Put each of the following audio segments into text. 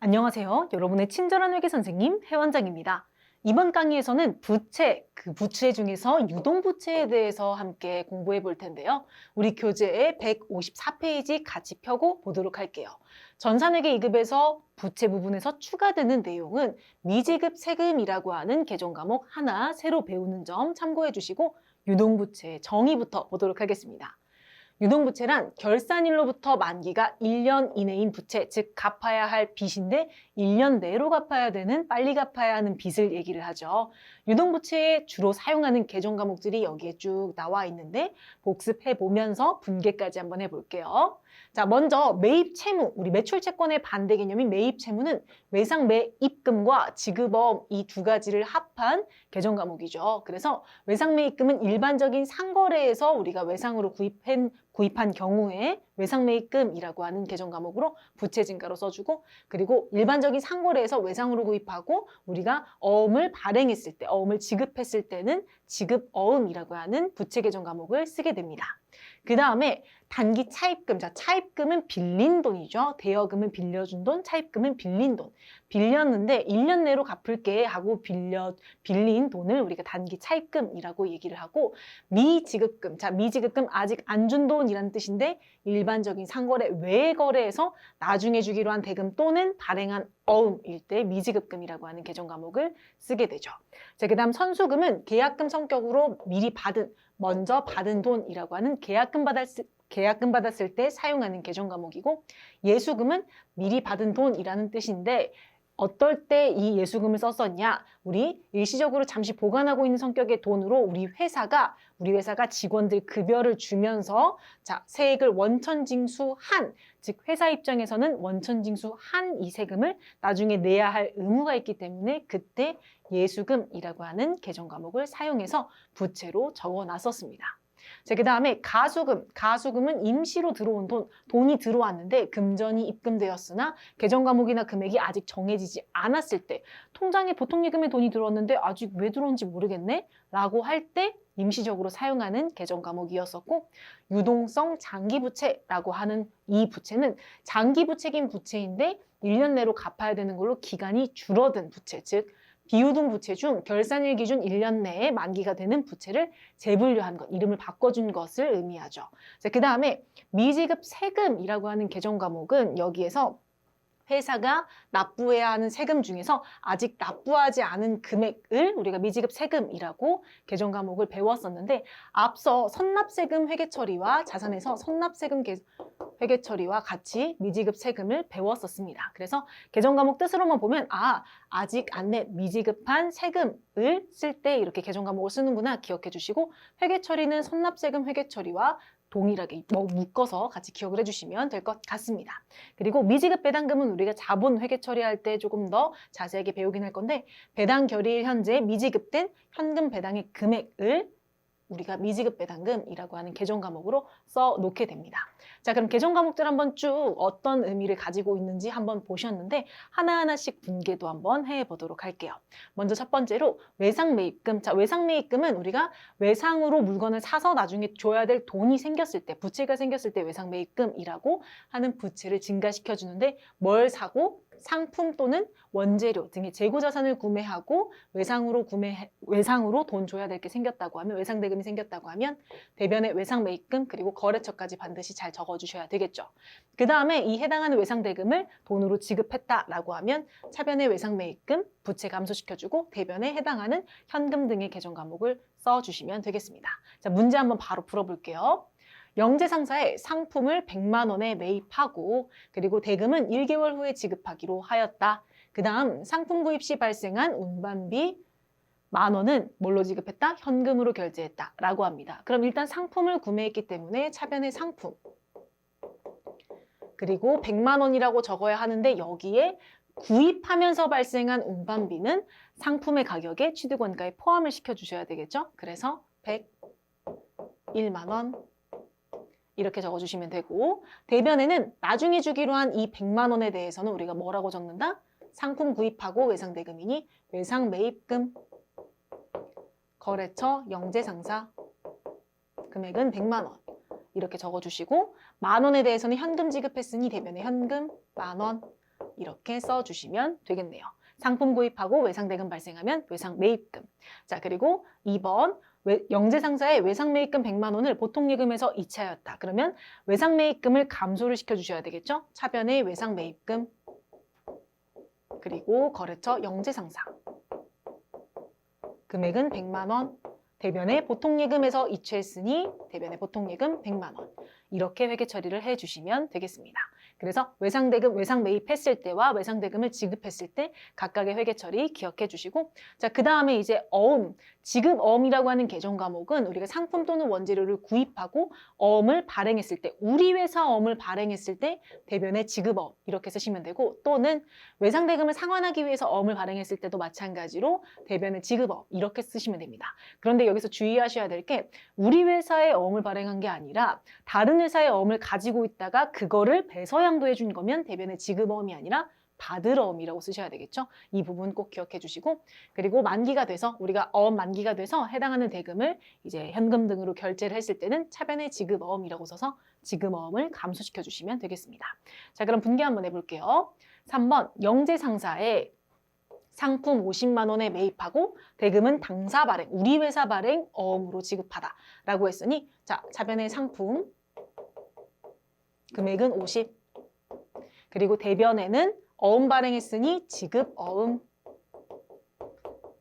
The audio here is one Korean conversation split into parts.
안녕하세요. 여러분의 친절한 회계 선생님 회원장입니다. 이번 강의에서는 부채, 그 부채 중에서 유동부채에 대해서 함께 공부해 볼 텐데요. 우리 교재의 154페이지 같이 펴고 보도록 할게요. 전산회계 2급에서 부채 부분에서 추가되는 내용은 미지급 세금이라고 하는 개정 과목 하나 새로 배우는 점 참고해 주시고 유동부채의 정의부터 보도록 하겠습니다. 유동부채란 결산일로부터 만기가 1년 이내인 부채, 즉 갚아야 할 빚인데 1년 내로 갚아야 되는, 빨리 갚아야 하는 빚을 얘기를 하죠. 유동부채에 주로 사용하는 개정 과목들이 여기에 쭉 나와 있는데 복습해 보면서 분개까지 한번 해볼게요. 자, 먼저 매입 채무, 우리 매출 채권의 반대 개념인 매입 채무는 외상 매입금과 지급어음 이 두 가지를 합한 개정 과목이죠. 그래서 외상 매입금은 일반적인 상거래에서 우리가 외상으로 구입한 경우에 외상매입금이라고 하는 개정 과목으로 부채 증가로 써주고, 그리고 일반적인 상거래에서 외상으로 구입하고 우리가 어음을 발행했을 때, 어음을 지급했을 때는 지급어음이라고 하는 부채 개정 과목을 쓰게 됩니다. 그 다음에 단기 차입금. 자, 차입금은 빌린 돈이죠. 대여금은 빌려준 돈, 차입금은 빌린 돈. 빌렸는데 1년 내로 갚을게 하고 빌린 돈을 우리가 단기 차입금이라고 얘기를 하고, 미지급금. 자, 미지급금 아직 안 준 돈이라는 뜻인데 일반적인 상거래 외 거래에서 나중에 주기로 한 대금 또는 발행한 어음일 때 미지급금이라고 하는 개정 과목을 쓰게 되죠. 자, 그다음 선수금은 계약금 성격으로 미리 먼저 받은 돈이라고 하는 계약금 받았을 때 사용하는 개정 과목이고, 예수금은 미리 받은 돈이라는 뜻인데 어떨 때 이 예수금을 썼었냐? 우리 일시적으로 잠시 보관하고 있는 성격의 돈으로 우리 회사가 직원들 급여를 주면서 자, 세액을 원천징수한, 즉 회사 입장에서는 원천징수한 이 세금을 나중에 내야 할 의무가 있기 때문에 그때 예수금이라고 하는 개정 과목을 사용해서 부채로 적어놨었습니다. 자, 그 다음에 가수금. 가수금은 임시로 들어온 돈이 들어왔는데 금전이 입금되었으나 개정 과목이나 금액이 아직 정해지지 않았을 때, 통장에 보통 예금의 돈이 들어왔는데 아직 왜 들어온지 모르겠네? 라고 할 때 임시적으로 사용하는 개정 과목이었었고, 유동성 장기부채라고 하는 이 부채는 장기부채긴 부채인데 1년 내로 갚아야 되는 걸로 기간이 줄어든 부채, 즉 비유동 부채 중 결산일 기준 1년 내에 만기가 되는 부채를 재분류한 것, 이름을 바꿔준 것을 의미하죠. 그 다음에 미지급 세금이라고 하는 개정 과목은 여기에서 회사가 납부해야 하는 세금 중에서 아직 납부하지 않은 금액을 우리가 미지급 세금이라고 개정 과목을 배웠었는데, 앞서 선납세금 회계 처리와 자산에서 선납세금 회계 처리와 같이 미지급 세금을 배웠었습니다. 그래서 개정 과목 뜻으로만 보면 아직 안 낸 미지급한 세금을 쓸 때 이렇게 개정 과목을 쓰는구나 기억해 주시고, 회계 처리는 선납세금 회계 처리와 동일하게 묶어서 같이 기억을 해주시면 될 것 같습니다. 그리고 미지급 배당금은 우리가 자본 회계 처리할 때 조금 더 자세하게 배우긴 할 건데, 배당 결의일 현재 미지급된 현금 배당의 금액을 우리가 미지급 배당금이라고 하는 개정 과목으로 써놓게 됩니다. 자, 그럼 개정 과목들 한번 쭉 어떤 의미를 가지고 있는지 한번 보셨는데 하나하나씩 분개도 한번 해보도록 할게요. 먼저 첫 번째로 외상매입금. 자, 외상매입금은 우리가 외상으로 물건을 사서 나중에 줘야 될 돈이 생겼을 때, 부채가 생겼을 때 외상매입금이라고 하는 부채를 증가시켜주는데, 뭘 사고 상품 또는 원재료 등의 재고자산을 구매하고 외상으로 돈 줘야 될 게 생겼다고 하면, 외상대금이 생겼다고 하면 대변에 외상매입금 그리고 거래처까지 반드시 잘 적어주셔야 되겠죠. 그 다음에 이 해당하는 외상대금을 돈으로 지급했다라고 하면 차변에 외상매입금 부채 감소시켜주고 대변에 해당하는 현금 등의 개정 과목을 써주시면 되겠습니다. 자, 문제 한번 바로 풀어볼게요. 영재상사에 상품을 100만 원에 매입하고 그리고 대금은 1개월 후에 지급하기로 하였다. 그 다음 상품 구입 시 발생한 운반비 10,000원은 뭘로 지급했다? 현금으로 결제했다 라고 합니다. 그럼 일단 상품을 구매했기 때문에 차변의 상품, 그리고 100만 원이라고 적어야 하는데 여기에 구입하면서 발생한 운반비는 상품의 가격에 취득원가에 포함을 시켜주셔야 되겠죠? 그래서 101만 원 이렇게 적어주시면 되고, 대변에는 나중에 주기로 한 이 100만 원에 대해서는 우리가 뭐라고 적는다? 상품 구입하고 외상대금이니 외상매입금, 거래처 영재상사 금액은 100만 원 이렇게 적어주시고, 10,000원에 대해서는 현금 지급했으니 대변에 현금 10,000원, 이렇게 써주시면 되겠네요. 상품 구입하고 외상대금 발생하면 외상매입금. 자, 그리고 2번 영재상사의 외상매입금 100만 원을 보통예금에서 이체하였다. 그러면 외상매입금을 감소를 시켜주셔야 되겠죠? 차변의 외상매입금 그리고 거래처 영재상사 금액은 100만 원, 대변의 보통예금에서 이체했으니 대변의 보통예금 100만 원 이렇게 회계 처리를 해주시면 되겠습니다. 그래서 외상대금, 외상매입했을 때와 외상대금을 지급했을 때 각각의 회계 처리 기억해 주시고 자, 그 다음에 이제 어음, 지급어음이라고 하는 개정 과목은 우리가 상품 또는 원재료를 구입하고 어음을 발행했을 때 우리 회사 어음을 발행했을 때 대변의 지급어음 이렇게 쓰시면 되고 또는 외상대금을 상환하기 위해서 어음을 발행했을 때도 마찬가지로 대변의 지급어음 이렇게 쓰시면 됩니다. 그런데 여기서 주의하셔야 될 게 우리 회사의 어음을 발행한 게 아니라 다른 회사의 어음을 가지고 있다가 그거를 배서양도해 준 거면 대변의 지급어음이 아니라 받을어음이라고 쓰셔야 되겠죠. 이 부분 꼭 기억해 주시고 그리고 만기가 돼서 우리가 어음 만기가 돼서 해당하는 대금을 이제 현금 등으로 결제를 했을 때는 차변의 지급어음이라고 써서 지급어음을 감소시켜 주시면 되겠습니다. 자, 그럼 분개 한번 해볼게요. 3번 영재상사에 상품 50만 원에 매입하고 대금은 당사 발행, 우리 회사 발행 어음으로 지급하다 라고 했으니 자, 차변의 상품 금액은 50 그리고 대변에는 어음 발행했으니 지급 어음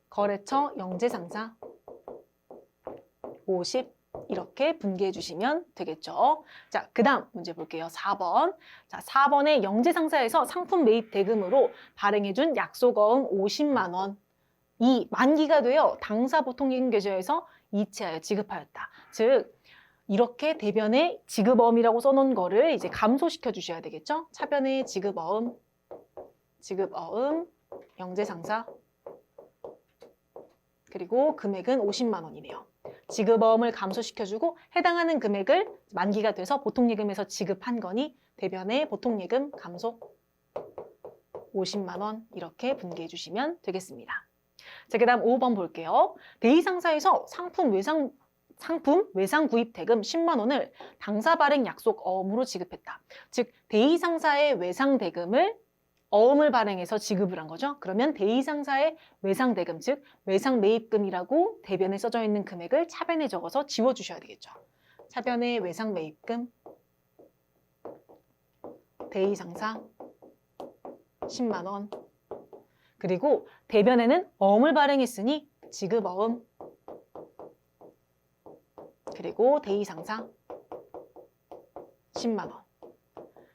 거래처 영재상사 50 이렇게 분개해 주시면 되겠죠. 자, 그 다음 문제 볼게요. 4번. 자, 4번에 영재상사에서 상품 매입 대금으로 발행해준 약속어음 50만 원. 이 만기가 되어 당사 보통예금 계좌에서 이체하여 지급하였다. 즉, 이렇게 대변에 지급어음이라고 써놓은 거를 이제 감소시켜 주셔야 되겠죠. 차변에 지급어음, 영재상사 그리고 금액은 50만 원이네요. 지급어음을 감소시켜주고 해당하는 금액을 만기가 돼서 보통예금에서 지급한 거니 대변의 보통예금 감소 50만 원 이렇게 분개해 주시면 되겠습니다. 자, 그 다음 5번 볼게요. 대의상사에서 상품 외상 구입 대금 10만 원을 당사 발행 약속 어음으로 지급했다. 즉 대의상사의 외상 대금을 어음을 발행해서 지급을 한 거죠. 그러면 대의상사의 외상대금, 즉 외상매입금이라고 대변에 써져 있는 금액을 차변에 적어서 지워주셔야 되겠죠. 차변의 외상매입금, 대의상사 10만 원 그리고 대변에는 어음을 발행했으니 지급어음 그리고 대의상사 10만 원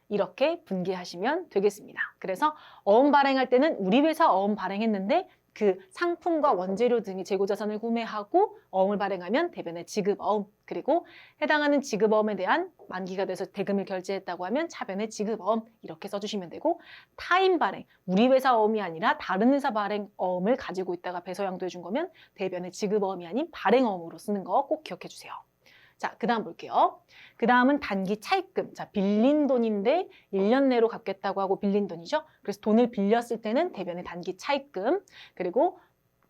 이렇게 분개하시면 되겠습니다. 그래서 어음 발행할 때는 우리 회사 어음 발행했는데 그 상품과 원재료 등의 재고자산을 구매하고 어음을 발행하면 대변의 지급어음 그리고 해당하는 지급어음에 대한 만기가 돼서 대금을 결제했다고 하면 차변의 지급어음 이렇게 써주시면 되고 타인 발행, 우리 회사 어음이 아니라 다른 회사 발행 어음을 가지고 있다가 배서양도해 준 거면 대변의 지급어음이 아닌 발행어음으로 쓰는 거 꼭 기억해 주세요. 자, 그 다음 볼게요. 그 다음은 단기 차입금. 자, 빌린 돈인데 1년 내로 갚겠다고 하고 빌린 돈이죠. 그래서 돈을 빌렸을 때는 대변의 단기 차입금, 그리고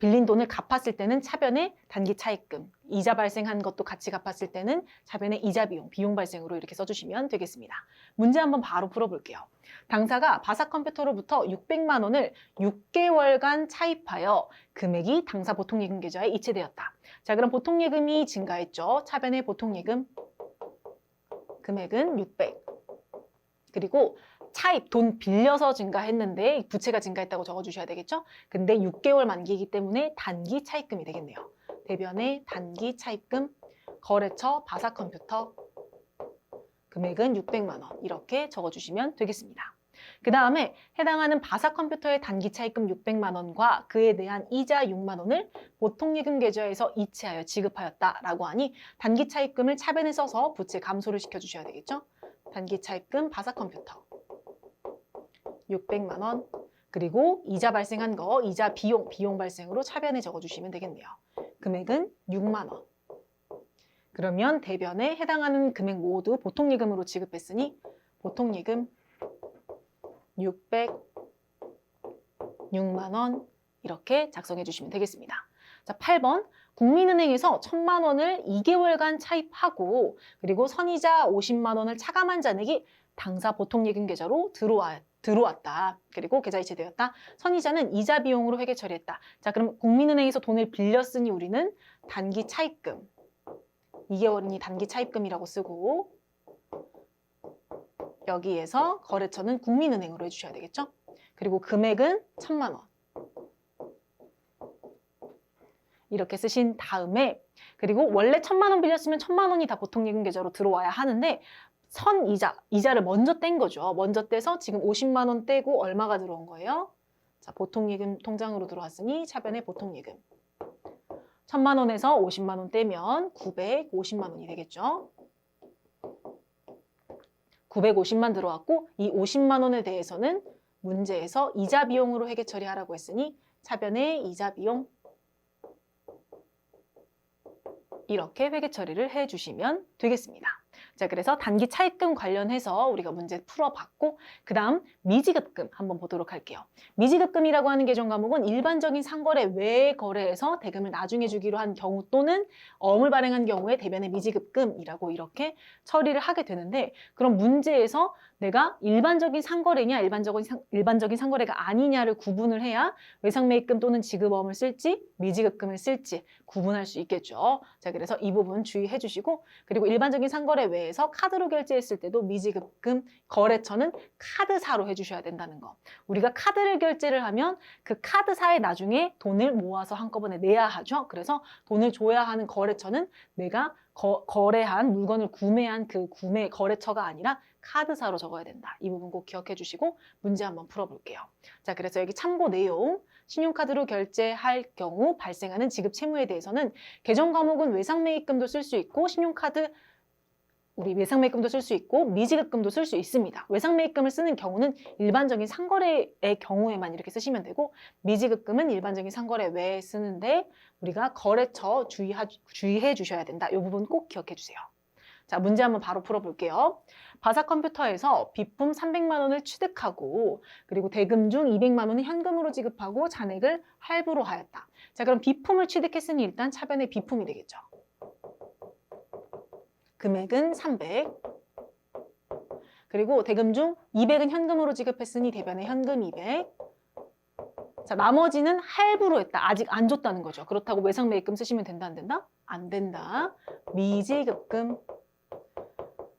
빌린 돈을 갚았을 때는 차변의 단기 차입금, 이자 발생한 것도 같이 갚았을 때는 차변의 이자 비용 발생으로 이렇게 써주시면 되겠습니다. 문제 한번 바로 풀어볼게요. 당사가 바삭 컴퓨터로부터 600만 원을 6개월간 차입하여 금액이 당사 보통예금 계좌에 이체되었다. 자, 그럼 보통예금이 증가했죠. 차변의 보통예금 금액은 600. 그리고 차입, 돈 빌려서 증가했는데 부채가 증가했다고 적어주셔야 되겠죠? 근데 6개월 만기이기 때문에 단기 차입금이 되겠네요. 대변의 단기 차입금, 거래처 바삭컴퓨터 금액은 600만 원 이렇게 적어주시면 되겠습니다. 그 다음에 해당하는 바삭컴퓨터의 단기 차입금 600만 원과 그에 대한 이자 6만 원을 보통예금 계좌에서 이체하여 지급하였다라고 하니 단기 차입금을 차변에 써서 부채 감소를 시켜주셔야 되겠죠? 단기 차입금 바삭컴퓨터 600만 원 그리고 이자 발생한 거 이자 비용 발생으로 차변에 적어주시면 되겠네요. 금액은 6만 원. 그러면 대변에 해당하는 금액 모두 보통예금으로 지급했으니 보통예금 606만 원 이렇게 작성해 주시면 되겠습니다. 자, 8번 국민은행에서 1000만 원을 2개월간 차입하고 그리고 선이자 50만 원을 차감한 잔액이 당사 보통예금 계좌로 들어왔다. 그리고 계좌 이체되었다. 선이자는 이자 비용으로 회계 처리했다. 자, 그럼 국민은행에서 돈을 빌렸으니 우리는 단기 차입금. 2개월이니 단기 차입금이라고 쓰고 여기에서 거래처는 국민은행으로 해주셔야 되겠죠? 그리고 금액은 1,000만 원. 이렇게 쓰신 다음에 그리고 원래 1,000만 원 빌렸으면 1,000만 원이 다 보통예금 계좌로 들어와야 하는데 이자를 먼저 뗀 거죠. 먼저 떼서 지금 50만 원 떼고 얼마가 들어온 거예요? 자, 보통예금 통장으로 들어왔으니 차변의 보통예금. 1,000만 원에서 50만 원 떼면 950만 원이 되겠죠. 950만 들어왔고 이 50만 원에 대해서는 문제에서 이자 비용으로 회계 처리하라고 했으니 차변의 이자 비용 이렇게 회계 처리를 해주시면 되겠습니다. 자, 그래서 단기 차입금 관련해서 우리가 문제 풀어봤고 그 다음 미지급금 한번 보도록 할게요. 미지급금이라고 하는 계정 과목은 일반적인 상거래 외의 거래에서 대금을 나중에 주기로 한 경우 또는 어음을 발행한 경우에 대변의 미지급금이라고 이렇게 처리를 하게 되는데 그럼 문제에서 내가 일반적인 상거래냐 일반적인 상거래가 아니냐를 구분을 해야 외상매입금 또는 지급어음을 쓸지 미지급금을 쓸지 구분할 수 있겠죠. 자, 그래서 이 부분 주의해 주시고 그리고 일반적인 상거래 외에서 카드로 결제했을 때도 미지급금 거래처는 카드사로 해주셔야 된다는 거. 우리가 카드를 결제를 하면 그 카드사에 나중에 돈을 모아서 한꺼번에 내야 하죠. 그래서 돈을 줘야 하는 거래처는 내가 거래한 물건을 구매한 그 구매 거래처가 아니라 카드사로 적어야 된다. 이 부분 꼭 기억해 주시고 문제 한번 풀어볼게요. 자, 그래서 여기 참고 내용 신용카드로 결제할 경우 발생하는 지급 채무에 대해서는 계정 과목은 외상매입금도 쓸 수 있고 신용카드 우리 외상매입금도 쓸 수 있고 미지급금도 쓸 수 있습니다. 외상매입금을 쓰는 경우는 일반적인 상거래의 경우에만 이렇게 쓰시면 되고 미지급금은 일반적인 상거래 외에 쓰는데 우리가 거래처 주의해 주셔야 된다. 이 부분 꼭 기억해 주세요. 자, 문제 한번 바로 풀어볼게요. 바사컴퓨터에서 비품 300만 원을 취득하고 그리고 대금 중 200만 원은 현금으로 지급하고 잔액을 할부로 하였다. 자, 그럼 비품을 취득했으니 일단 차변의 비품이 되겠죠. 금액은 300. 그리고 대금 중 200은 현금으로 지급했으니 대변의 현금 200. 자, 나머지는 할부로 했다. 아직 안 줬다는 거죠. 그렇다고 외상매입금 쓰시면 된다, 안 된다? 안 된다. 미지급금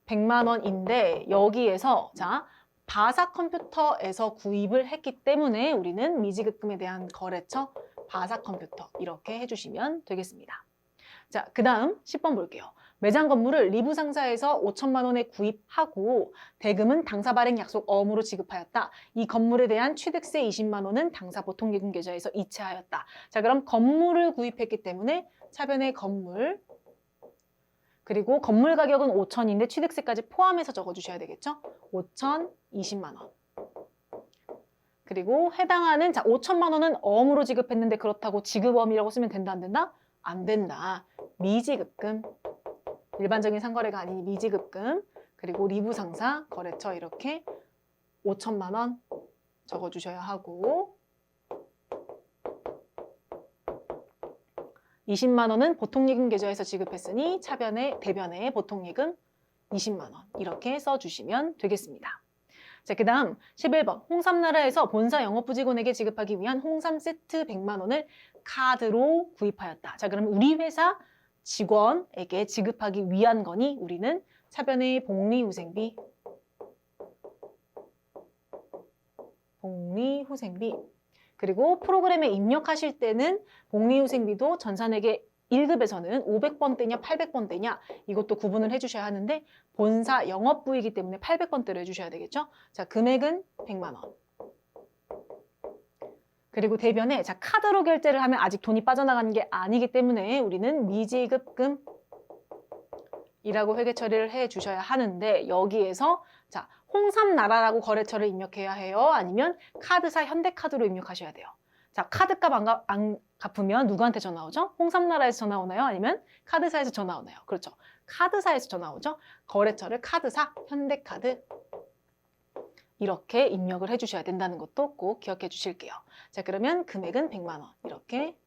100만 원인데 여기에서 자 바사컴퓨터에서 구입을 했기 때문에 우리는 미지급금에 대한 거래처 바사컴퓨터 이렇게 해주시면 되겠습니다. 자, 그 다음 10번 볼게요. 매장 건물을 리브 상사에서 5천만 원에 구입하고 대금은 당사 발행 약속 어음으로 지급하였다. 이 건물에 대한 취득세 20만 원은 당사 보통예금 계좌에서 이체하였다. 자, 그럼 건물을 구입했기 때문에 차변의 건물 그리고 건물 가격은 5천인데 취득세까지 포함해서 적어주셔야 되겠죠? 5천 20만 원. 그리고 해당하는 자 5천만 원은 어음으로 지급했는데 그렇다고 지급어음이라고 쓰면 된다, 안 된다? 안 된다. 미지급금. 일반적인 상거래가 아닌 미지급금. 그리고 리브 상사, 거래처 이렇게 5천만 원 적어주셔야 하고 20만 원은 보통예금 계좌에서 지급했으니 대변의 보통예금 20만 원 이렇게 써주시면 되겠습니다. 자, 그 다음 11번 홍삼나라에서 본사 영업부직원에게 지급하기 위한 홍삼 세트 100만 원을 카드로 구입하였다. 자, 그럼 우리 회사 직원에게 지급하기 위한 거니 우리는 차변의 복리후생비 그리고 프로그램에 입력하실 때는 복리후생비도 전산회계 1급에서는 500번대냐 800번대냐 이것도 구분을 해주셔야 하는데 본사 영업부이기 때문에 800번대로 해주셔야 되겠죠. 자, 금액은 100만 원. 그리고 대변에 자 카드로 결제를 하면 아직 돈이 빠져나가는 게 아니기 때문에 우리는 미지급금이라고 회계 처리를 해주셔야 하는데 여기에서 자 홍삼나라라고 거래처를 입력해야 해요? 아니면 카드사 현대카드로 입력하셔야 돼요? 자, 카드값 안 갚으면 누구한테 전화 오죠? 홍삼나라에서 전화 오나요? 아니면 카드사에서 전화 오나요? 그렇죠. 카드사에서 전화 오죠. 거래처를 카드사, 현대카드 이렇게 입력을 해주셔야 된다는 것도 꼭 기억해 주실게요. 자, 그러면 금액은 100만 원 이렇게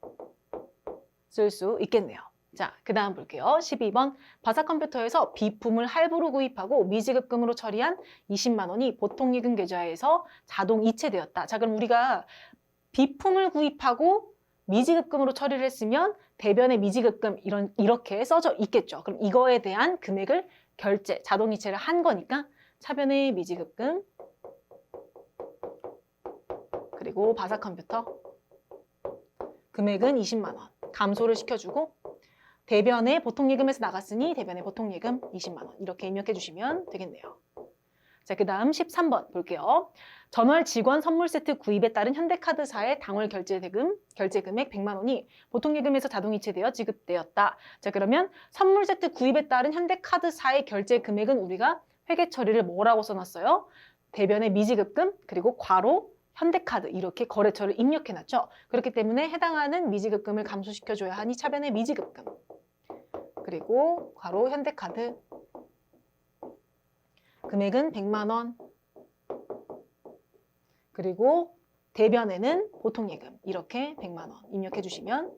쓸 수 있겠네요. 자, 그 다음 볼게요. 12번. 바사컴퓨터에서 비품을 할부로 구입하고 미지급금으로 처리한 20만 원이 보통예금 계좌에서 자동 이체되었다. 자, 그럼 우리가 비품을 구입하고 미지급금으로 처리를 했으면 대변의 미지급금 이렇게 써져 있겠죠. 그럼 이거에 대한 금액을 결제, 자동 이체를 한 거니까 차변의 미지급금 그리고 바사컴퓨터 금액은 20만 원 감소를 시켜주고 대변의 보통예금에서 나갔으니 대변의 보통예금 20만 원 이렇게 입력해 주시면 되겠네요. 자, 그 다음 13번 볼게요. 전월 직원 선물 세트 구입에 따른 현대카드사의 당월 결제 금액 100만 원이 보통예금에서 자동이체되어 지급되었다. 자, 그러면 선물 세트 구입에 따른 현대카드사의 결제 금액은 우리가 회계 처리를 뭐라고 써놨어요? 대변의 미지급금 그리고 괄호 현대카드 이렇게 거래처를 입력해놨죠. 그렇기 때문에 해당하는 미지급금을 감소시켜줘야 하니 차변의 미지급금 그리고 괄호 현대카드 금액은 100만 원 그리고 대변에는 보통예금 이렇게 100만 원 입력해 주시면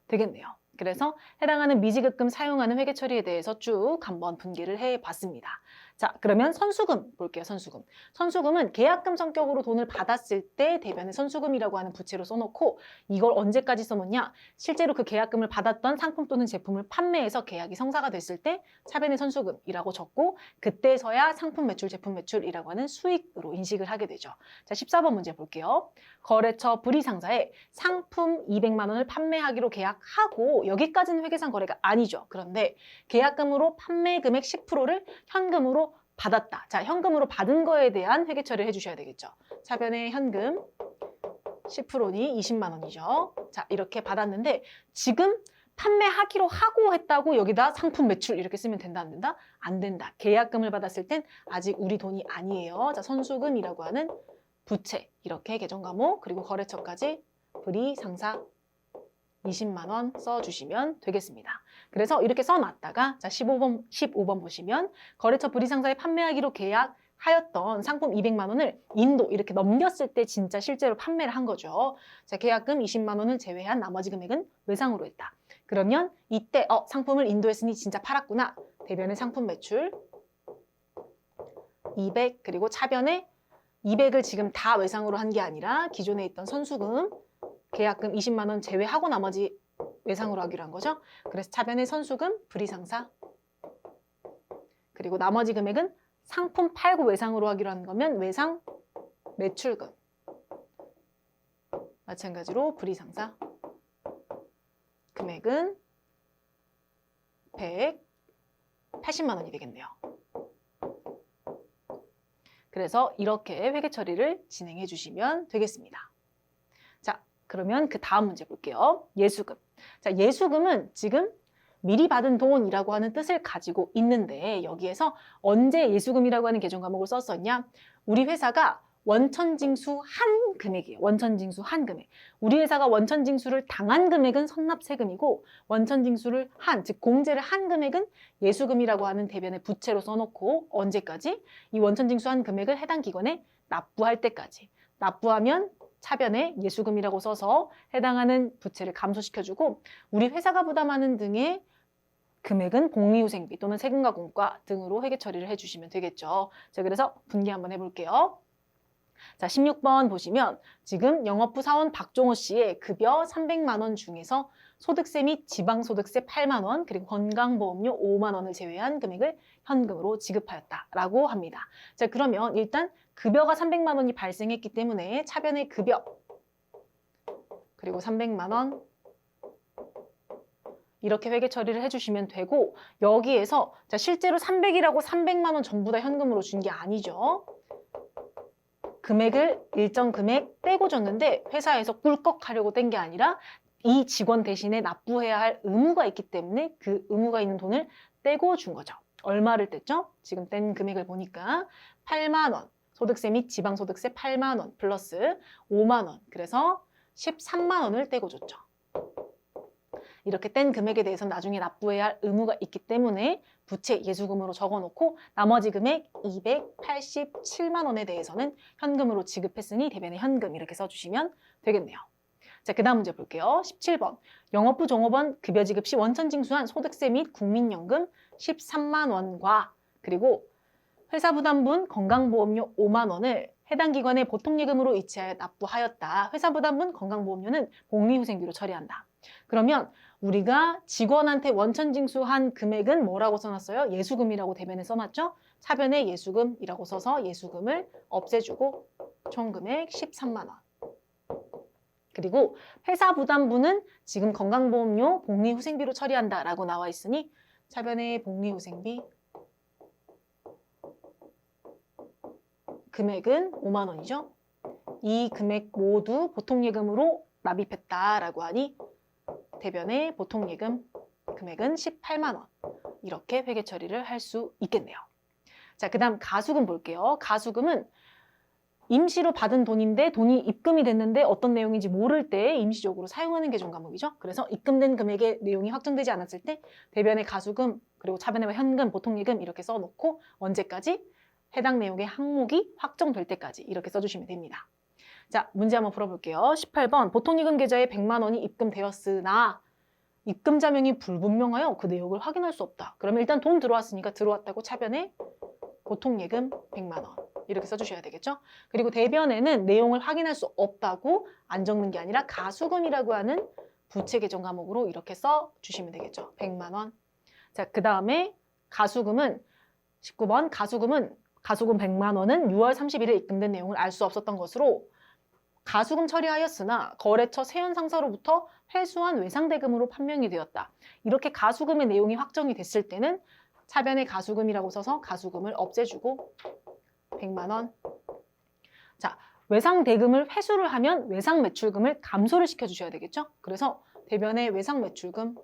되겠네요. 그래서 해당하는 미지급금 사용하는 회계 처리에 대해서 쭉 한번 분기를 해봤습니다. 자, 그러면 선수금 볼게요. 선수금. 선수금은 계약금 성격으로 돈을 받았을 때 대변에 선수금이라고 하는 부채로 써놓고 이걸 언제까지 써놓냐? 실제로 그 계약금을 받았던 상품 또는 제품을 판매해서 계약이 성사가 됐을 때 차변의 선수금이라고 적고 그때서야 상품 매출, 제품 매출이라고 하는 수익으로 인식을 하게 되죠. 자, 14번 문제 볼게요. 거래처 불이상사에 상품 200만 원을 판매하기로 계약하고 여기까지는 회계상 거래가 아니죠. 그런데 계약금으로 판매 금액 10%를 현금으로 받았다. 자, 현금으로 받은 거에 대한 회계 처리를 해주셔야 되겠죠. 차변의 현금 10%니 20만 원이죠. 자, 이렇게 받았는데 지금 판매하기로 하고 했다고 여기다 상품 매출 이렇게 쓰면 된다 안 된다? 안 된다. 계약금을 받았을 땐 아직 우리 돈이 아니에요. 자, 선수금이라고 하는 부채 이렇게 계정 과목 그리고 거래처까지 불이상사 20만 원 써주시면 되겠습니다. 그래서 이렇게 써놨다가 자 15번 보시면 거래처 불이상사에 판매하기로 계약하였던 상품 200만 원을 인도 이렇게 넘겼을 때 진짜 실제로 판매를 한 거죠. 자, 계약금 20만 원을 제외한 나머지 금액은 외상으로 했다. 그러면 이때 상품을 인도했으니 진짜 팔았구나. 대변의 상품 매출 200 그리고 차변에 200을 지금 다 외상으로 한 게 아니라 기존에 있던 선수금 계약금 20만 원 제외하고 나머지 외상으로 하기로 한 거죠. 그래서 차변의 선수금, 불이상사 그리고 나머지 금액은 상품 팔고 외상으로 하기로 한 거면 외상 매출금 마찬가지로 불이상사 금액은 180만 원이 되겠네요. 그래서 이렇게 회계 처리를 진행해 주시면 되겠습니다. 자, 그러면 그 다음 문제 볼게요. 예수금. 자, 예수금은 지금 미리 받은 돈이라고 하는 뜻을 가지고 있는데 여기에서 언제 예수금이라고 하는 계정 과목을 썼었냐? 우리 회사가 원천징수 한 금액이에요. 원천징수 한 금액. 우리 회사가 원천징수를 당한 금액은 선납세금이고 원천징수를 한, 즉 공제를 한 금액은 예수금이라고 하는 대변의 부채로 써놓고 언제까지? 이 원천징수 한 금액을 해당 기관에 납부할 때까지. 납부하면 차변에 예수금이라고 써서 해당하는 부채를 감소시켜주고 우리 회사가 부담하는 등의 금액은 복리후생비 또는 세금과 공과 등으로 회계 처리를 해주시면 되겠죠. 자, 그래서 분기 한번 해볼게요. 자, 16번 보시면 지금 영업부 사원 박종호 씨의 급여 300만 원 중에서 소득세 및 지방소득세 8만 원 그리고 건강보험료 5만 원을 제외한 금액을 현금으로 지급하였다라고 합니다. 자, 그러면 일단 급여가 300만 원이 발생했기 때문에 차변의 급여 그리고 300만 원 이렇게 회계 처리를 해주시면 되고 여기에서 자, 실제로 300이라고 300만 원 전부 다 현금으로 준 게 아니죠. 금액을 일정 금액 떼고 줬는데 회사에서 꿀꺽하려고 뗀 게 아니라 이 직원 대신에 납부해야 할 의무가 있기 때문에 그 의무가 있는 돈을 떼고 준 거죠. 얼마를 뗐죠? 지금 뗀 금액을 보니까 8만 원, 소득세 및 지방소득세 8만 원 플러스 5만 원, 그래서 13만 원을 떼고 줬죠. 이렇게 뗀 금액에 대해서는 나중에 납부해야 할 의무가 있기 때문에 부채 예수금으로 적어놓고 나머지 금액 287만 원에 대해서는 현금으로 지급했으니 대변의 현금 이렇게 써주시면 되겠네요. 자, 그 다음 문제 볼게요. 17번. 영업부 종업원 급여 지급 시 원천 징수한 소득세 및 국민연금 13만 원과 그리고 회사 부담분 건강보험료 5만 원을 해당 기관의 보통예금으로 이체하여 납부하였다. 회사 부담분 건강보험료는 복리후생비로 처리한다. 그러면 우리가 직원한테 원천 징수한 금액은 뭐라고 써놨어요? 예수금이라고 대변에 써놨죠? 차변에 예수금이라고 써서 예수금을 없애주고 총 금액 13만 원. 그리고 회사 부담분은 지금 건강보험료 복리후생비로 처리한다라고 나와 있으니 차변에 복리후생비 금액은 5만 원이죠. 이 금액 모두 보통예금으로 납입했다라고 하니 대변에 보통예금 금액은 18만 원. 이렇게 회계 처리를 할 수 있겠네요. 자, 그 다음 가수금 볼게요. 가수금은 임시로 받은 돈인데 돈이 입금이 됐는데 어떤 내용인지 모를 때 임시적으로 사용하는 게 좀 과목이죠. 그래서 입금된 금액의 내용이 확정되지 않았을 때 대변에 가수금 그리고 차변에 현금, 보통예금 이렇게 써놓고 언제까지? 해당 내용의 항목이 확정될 때까지 이렇게 써주시면 됩니다. 자, 문제 한번 풀어볼게요. 18번 보통예금 계좌에 100만 원이 입금되었으나 입금자 명이 불분명하여 그 내역을 확인할 수 없다. 그러면 일단 돈 들어왔으니까 들어왔다고 차변에 보통예금 100만 원 이렇게 써주셔야 되겠죠. 그리고 대변에는 내용을 확인할 수 없다고 안 적는 게 아니라 가수금이라고 하는 부채 계정 과목으로 이렇게 써주시면 되겠죠. 100만 원. 자, 그 다음에 가수금은 19번 가수금 100만 원은 6월 30일에 입금된 내용을 알 수 없었던 것으로 가수금 처리하였으나 거래처 세연 상사로부터 회수한 외상대금으로 판명이 되었다. 이렇게 가수금의 내용이 확정이 됐을 때는 차변에 가수금이라고 써서 가수금을 없애주고 100만 원. 자, 외상대금을 회수를 하면 외상매출금을 감소를 시켜주셔야 되겠죠? 그래서 대변에 외상매출금,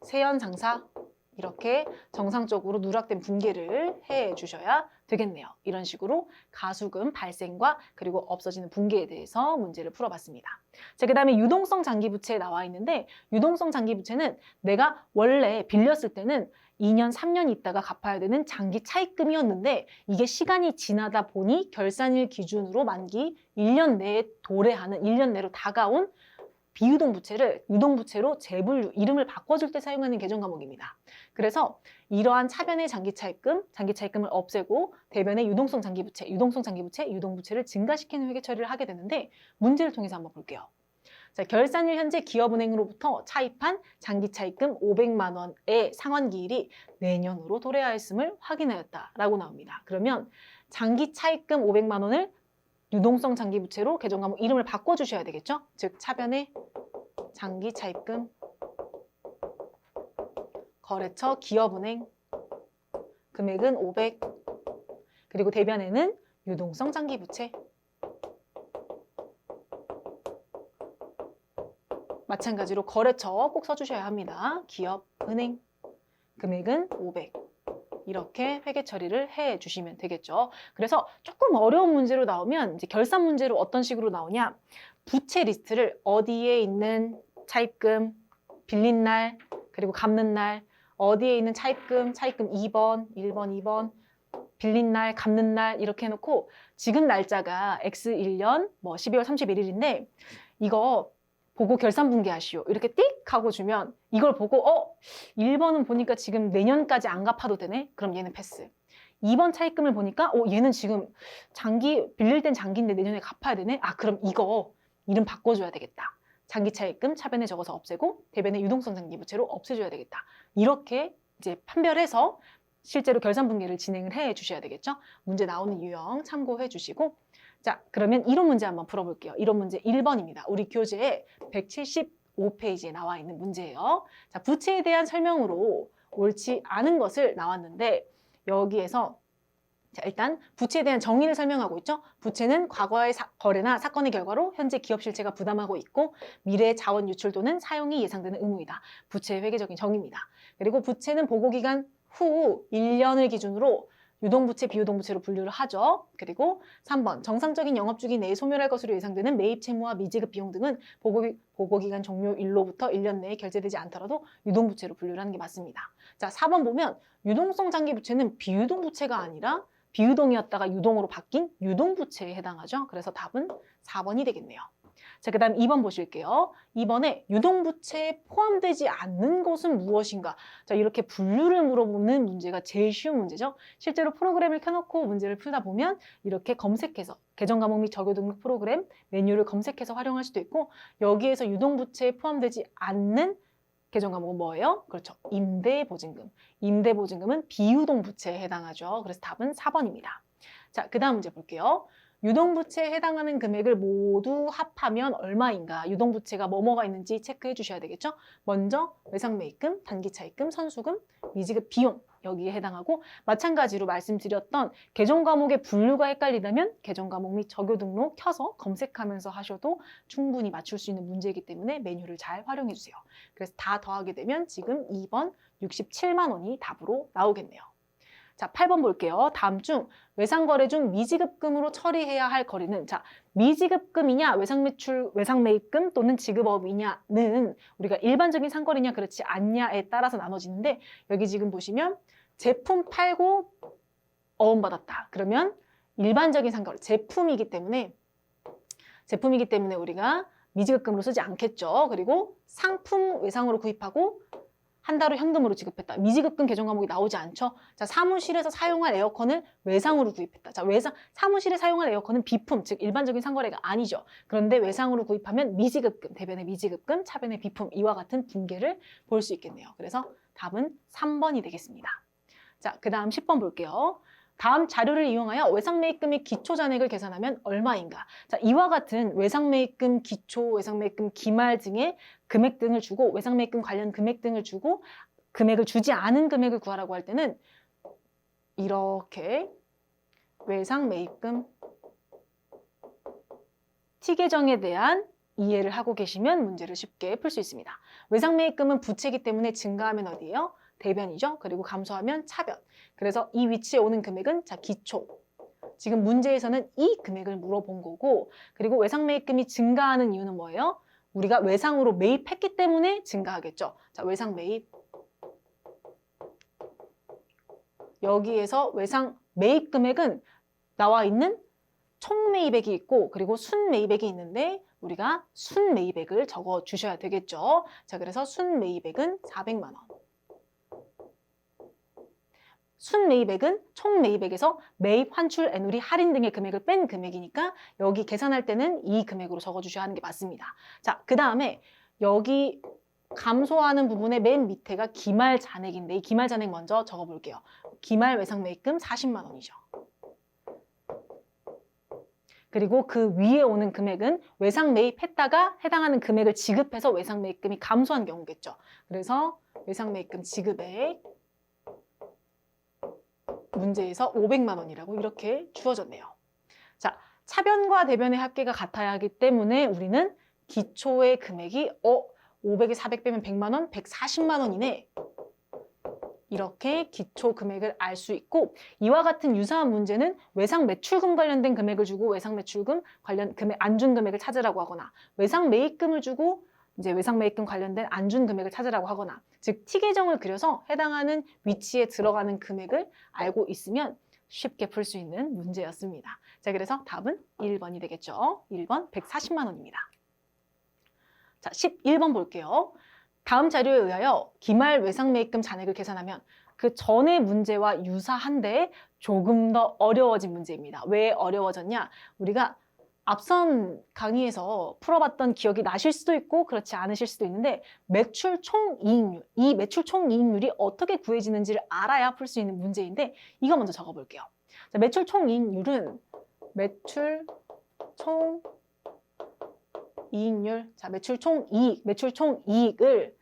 세연상사 이렇게 정상적으로 누락된 분계를 해 주셔야 되겠네요. 이런 식으로 가수금 발생과 그리고 없어지는 분계에 대해서 문제를 풀어봤습니다. 자, 그 다음에 유동성 장기부채에 나와 있는데 유동성 장기부채는 내가 원래 빌렸을 때는 2년, 3년 있다가 갚아야 되는 장기 차입금이었는데 이게 시간이 지나다 보니 결산일 기준으로 만기 1년 내에 도래하는 1년 내로 다가온 비유동부채를 유동부채로 재분류, 이름을 바꿔줄 때 사용하는 계정 과목입니다. 그래서 이러한 차변의 장기차입금을 없애고 대변의 유동성 장기부채, 유동부채를 증가시키는 회계 처리를 하게 되는데 문제를 통해서 한번 볼게요. 자, 결산일 현재 기업은행으로부터 차입한 장기차입금 500만 원의 상환기일이 내년으로 도래하였음을 확인하였다라고 나옵니다. 그러면 장기차입금 500만 원을 유동성 장기부채로 계정 과목 이름을 바꿔주셔야 되겠죠? 즉 차변에 장기차입금 거래처 기업은행 금액은 500 그리고 대변에는 유동성 장기부채 마찬가지로 거래처 꼭 써주셔야 합니다. 기업은행 금액은 500 이렇게 회계 처리를 해 주시면 되겠죠. 그래서 조금 어려운 문제로 나오면 이제 결산 문제로 어떤 식으로 나오냐? 부채 리스트를 어디에 있는 차입금, 빌린 날, 그리고 갚는 날, 어디에 있는 차입금 2번, 1번, 2번, 빌린 날, 갚는 날 이렇게 해놓고 지금 날짜가 X1년 뭐 12월 31일인데 이거 보고 결산 분개하시오. 이렇게 띡 하고 주면 이걸 보고 1번은 보니까 지금 내년까지 안 갚아도 되네? 그럼 얘는 패스. 2번 차입금을 보니까 얘는 지금 빌릴 땐 장기인데 내년에 갚아야 되네? 아, 그럼 이거 이름 바꿔줘야 되겠다. 장기 차입금 차변에 적어서 없애고 대변에 유동성 장기부채로 없애줘야 되겠다. 이렇게 이제 판별해서 실제로 결산 분개를 진행을 해 주셔야 되겠죠? 문제 나오는 유형 참고해 주시고 자, 그러면 이론 문제 한번 풀어볼게요. 이론 문제 1번입니다. 우리 교재에 175페이지에 나와 있는 문제예요. 자, 부채에 대한 설명으로 옳지 않은 것을 나왔는데 여기에서 자, 일단 부채에 대한 정의를 설명하고 있죠. 부채는 과거의 거래나 사건의 결과로 현재 기업 실체가 부담하고 있고 미래의 자원 유출 또는 사용이 예상되는 의무이다. 부채의 회계적인 정의입니다. 그리고 부채는 보고기간 후 1년을 기준으로 유동부채, 비유동부채로 분류를 하죠. 그리고 3번, 정상적인 영업주기 내에 소멸할 것으로 예상되는 매입 채무와 미지급 비용 등은 보고기간 종료일로부터 1년 내에 결제되지 않더라도 유동부채로 분류를 하는 게 맞습니다. 자, 4번 보면 유동성 장기부채는 비유동부채가 아니라 비유동이었다가 유동으로 바뀐 유동부채에 해당하죠. 그래서 답은 4번이 되겠네요. 자, 그 다음 2번 보실게요. 2번에 유동부채에 포함되지 않는 것은 무엇인가? 자, 이렇게 분류를 물어보는 문제가 제일 쉬운 문제죠. 실제로 프로그램을 켜놓고 문제를 풀다 보면 이렇게 검색해서 개정과목 및 적용등록 프로그램 메뉴를 검색해서 활용할 수도 있고 여기에서 유동부채에 포함되지 않는 개정과목은 뭐예요? 그렇죠. 임대보증금. 임대보증금은 비유동부채에 해당하죠. 그래서 답은 4번입니다. 자, 그 다음 문제 볼게요. 유동부채에 해당하는 금액을 모두 합하면 얼마인가? 유동부채가 뭐뭐가 있는지 체크해 주셔야 되겠죠? 먼저 외상매입금, 단기차입금, 선수금, 미지급 비용 여기에 해당하고 마찬가지로 말씀드렸던 개정과목의 분류가 헷갈리다면 개정과목 및 적용등록 켜서 검색하면서 하셔도 충분히 맞출 수 있는 문제이기 때문에 메뉴를 잘 활용해 주세요. 그래서 다 더하게 되면 지금 2번 67만 원이 답으로 나오겠네요. 자, 8번 볼게요. 다음 중 외상거래 중 미지급금으로 처리해야 할 거래는 자, 미지급금이냐 외상매입금 또는 지급업이냐는 우리가 일반적인 상거래냐 그렇지 않냐에 따라서 나눠지는데 여기 지금 보시면 제품 팔고 어음받았다. 그러면 일반적인 상거래 제품이기 때문에 우리가 미지급금으로 쓰지 않겠죠. 그리고 상품 외상으로 구입하고 한 달후 현금으로 지급했다. 미지급금 개정 과목이 나오지 않죠. 자, 사무실에서 사용할 에어컨을 외상으로 구입했다. 자, 사무실에 사용할 에어컨은 비품, 즉 일반적인 상거래가 아니죠. 그런데 외상으로 구입하면 미지급금, 대변의 미지급금, 차변의 비품 이와 같은 분계를 볼 수 있겠네요. 그래서 답은 3번이 되겠습니다. 자, 그 다음 10번 볼게요. 다음 자료를 이용하여 외상매입금의 기초잔액을 계산하면 얼마인가? 자, 이와 같은 외상매입금 기초, 외상매입금 기말 등의 금액 등을 주고 외상매입금 관련 금액 등을 주고 금액을 주지 않은 금액을 구하라고 할 때는 이렇게 외상매입금 T계정에 대한 이해를 하고 계시면 문제를 쉽게 풀 수 있습니다. 외상매입금은 부채이기 때문에 증가하면 어디예요? 대변이죠. 그리고 감소하면 차변. 그래서 이 위치에 오는 금액은 자 기초. 지금 문제에서는 이 금액을 물어본 거고 그리고 외상매입금이 증가하는 이유는 뭐예요? 우리가 외상으로 매입했기 때문에 증가하겠죠. 자, 외상매입. 여기에서 외상 매입 금액은 나와 있는 총매입액이 있고 그리고 순매입액이 있는데 우리가 순매입액을 적어 주셔야 되겠죠. 자, 그래서 순매입액은 400만 원. 순매입액은 총매입액에서 매입, 환출, 애누리, 할인 등의 금액을 뺀 금액이니까 여기 계산할 때는 이 금액으로 적어주셔야 하는 게 맞습니다. 자, 그 다음에 여기 감소하는 부분의 맨 밑에가 기말 잔액인데 이 기말 잔액 먼저 적어볼게요. 기말 외상매입금 40만 원이죠. 그리고 그 위에 오는 금액은 외상매입했다가 해당하는 금액을 지급해서 외상매입금이 감소한 경우겠죠. 그래서 외상매입금 지급액 문제에서 500만 원이라고 이렇게 주어졌네요. 자, 차변과 대변의 합계가 같아야 하기 때문에 우리는 기초의 금액이 500에 400 빼면 100만 원, 140만 원이네. 이렇게 기초 금액을 알 수 있고 이와 같은 유사한 문제는 외상 매출금 관련된 금액을 주고 외상 매출금 관련 금액 안 준 금액을 찾으라고 하거나 외상 매입금을 주고 이제 외상 매입금 관련된 안 준 금액을 찾으라고 하거나 즉 T계정을 그려서 해당하는 위치에 들어가는 금액을 알고 있으면 쉽게 풀 수 있는 문제였습니다. 자, 그래서 답은 1번이 되겠죠. 1번 140만 원입니다. 자, 11번 볼게요. 다음 자료에 의하여 기말 외상매입금 잔액을 계산하면 그 전의 문제와 유사한데 조금 더 어려워진 문제입니다. 왜 어려워졌냐? 우리가 앞선 강의에서 풀어봤던 기억이 나실 수도 있고 그렇지 않으실 수도 있는데 매출 총이익률, 이 매출 총이익률이 어떻게 구해지는지를 알아야 풀 수 있는 문제인데 이거 먼저 적어볼게요. 자, 매출 총이익률은 매출 총이익률, 자, 매출 총이익을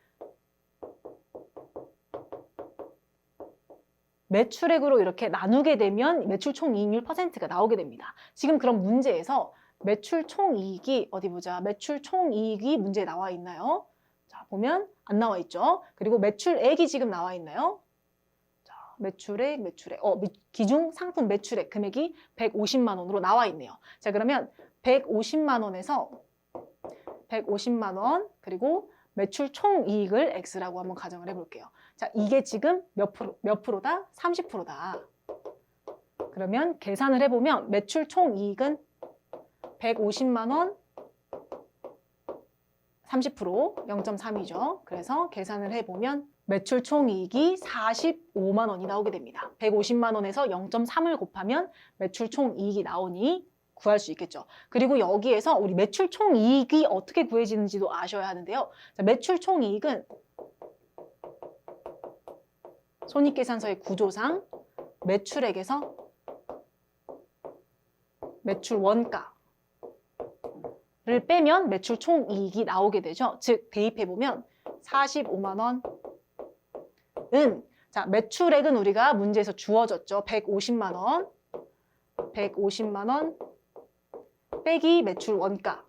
매출액으로 이렇게 나누게 되면 매출 총이익률 퍼센트가 나오게 됩니다. 지금 그런 문제에서 매출 총이익이 어디 보자. 매출 총이익이 문제에 나와 있나요? 자, 보면 안 나와 있죠. 그리고 매출액이 지금 나와 있나요? 자, 매출액. 기중 상품 매출액 금액이 150만 원으로 나와 있네요. 자, 그러면 150만 원에서 150만 원 그리고 매출 총이익을 X라고 한번 가정을 해볼게요. 자, 이게 지금 몇 프로다? 30%다. 그러면 계산을 해보면 매출 총이익은 150만 원 30% 0.3이죠. 그래서 계산을 해보면 매출 총이익이 45만 원이 나오게 됩니다. 150만 원에서 0.3을 곱하면 매출 총이익이 나오니 구할 수 있겠죠. 그리고 여기에서 우리 매출 총이익이 어떻게 구해지는지도 아셔야 하는데요. 자, 매출 총이익은 손익계산서의 구조상 매출액에서 매출 원가를 빼면 매출 총이익이 나오게 되죠. 즉 대입해보면 45만 원은 자, 매출액은 우리가 문제에서 주어졌죠. 150만 원. 150만 원 빼기 매출 원가.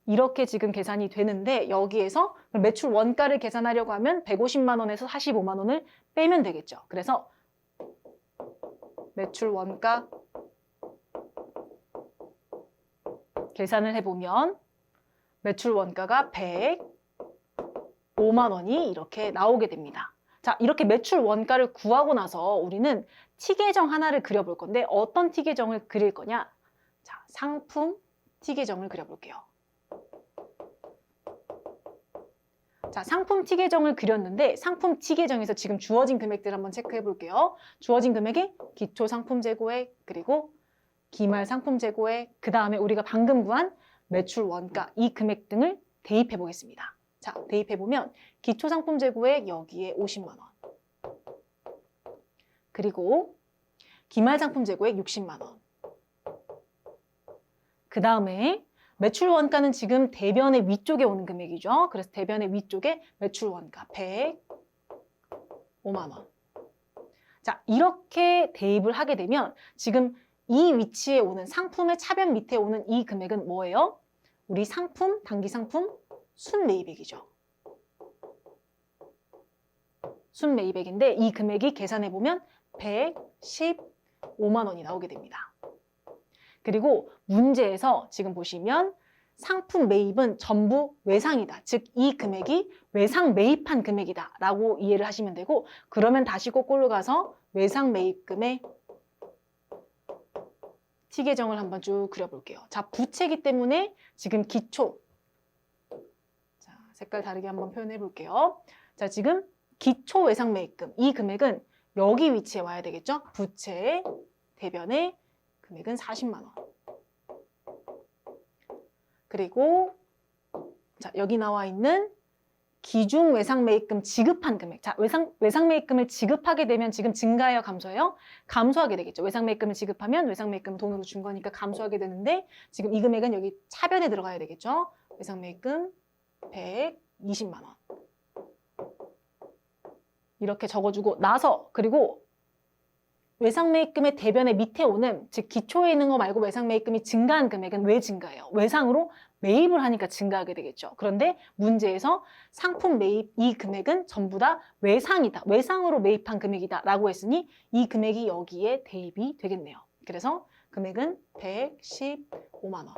이렇게 지금 계산이 되는데 여기에서 매출 원가를 계산하려고 하면 150만 원에서 45만 원을 빼면 되겠죠. 그래서 매출 원가 계산을 해보면 매출 원가가 105만 원이 이렇게 나오게 됩니다. 자, 이렇게 매출 원가를 구하고 나서 우리는 T계정 하나를 그려볼 건데 어떤 T계정을 그릴 거냐? 자, 상품 T계정을 그려볼게요. 자, 상품 T계정을 그렸는데 상품 T계정에서 지금 주어진 금액들 한번 체크해 볼게요. 주어진 금액이 기초 상품 재고액, 그리고 기말 상품 재고액, 그 다음에 우리가 방금 구한 매출 원가, 이 금액 등을 대입해 보겠습니다. 자, 대입해 보면 기초 상품 재고액 여기에 50만 원. 그리고 기말 상품 재고액 60만 원. 그 다음에 매출 원가는 지금 대변의 위쪽에 오는 금액이죠. 그래서 대변의 위쪽에 매출 원가 105만 원. 자, 이렇게 대입을 하게 되면 지금 이 위치에 오는 상품의 차변 밑에 오는 이 금액은 뭐예요? 우리 상품, 단기 상품 순매입액이죠. 순매입액인데 이 금액이 계산해보면 115만 원이 나오게 됩니다. 그리고 문제에서 지금 보시면 상품 매입은 전부 외상이다. 즉 이 금액이 외상 매입한 금액이다 라고 이해를 하시면 되고, 그러면 다시 거꾸로 가서 외상 매입금의 T계정을 한번 쭉 그려볼게요. 자, 부채이기 때문에 지금 기초, 자, 색깔 다르게 한번 표현해 볼게요. 자, 지금 기초 외상 매입금, 이 금액은 여기 위치에 와야 되겠죠? 부채 대변의 금액은 40만 원. 그리고 자, 여기 나와 있는 기중 외상 매입금 지급한 금액. 자, 외상 매입금을 지급하게 되면 지금 증가해요, 감소해요? 감소하게 되겠죠. 외상 매입금을 지급하면 외상 매입금 돈으로 준 거니까 감소하게 되는데 지금 이 금액은 여기 차변에 들어가야 되겠죠. 외상 매입금 120만 원. 이렇게 적어주고 나서, 그리고 외상 매입금의 대변의 밑에 오는, 즉 기초에 있는 거 말고 외상 매입금이 증가한 금액은 왜 증가해요? 외상으로 매입을 하니까 증가하게 되겠죠. 그런데 문제에서 상품 매입 이 금액은 전부 다 외상이다. 외상으로 매입한 금액이다 라고 했으니 이 금액이 여기에 대입이 되겠네요. 그래서 금액은 115만 원.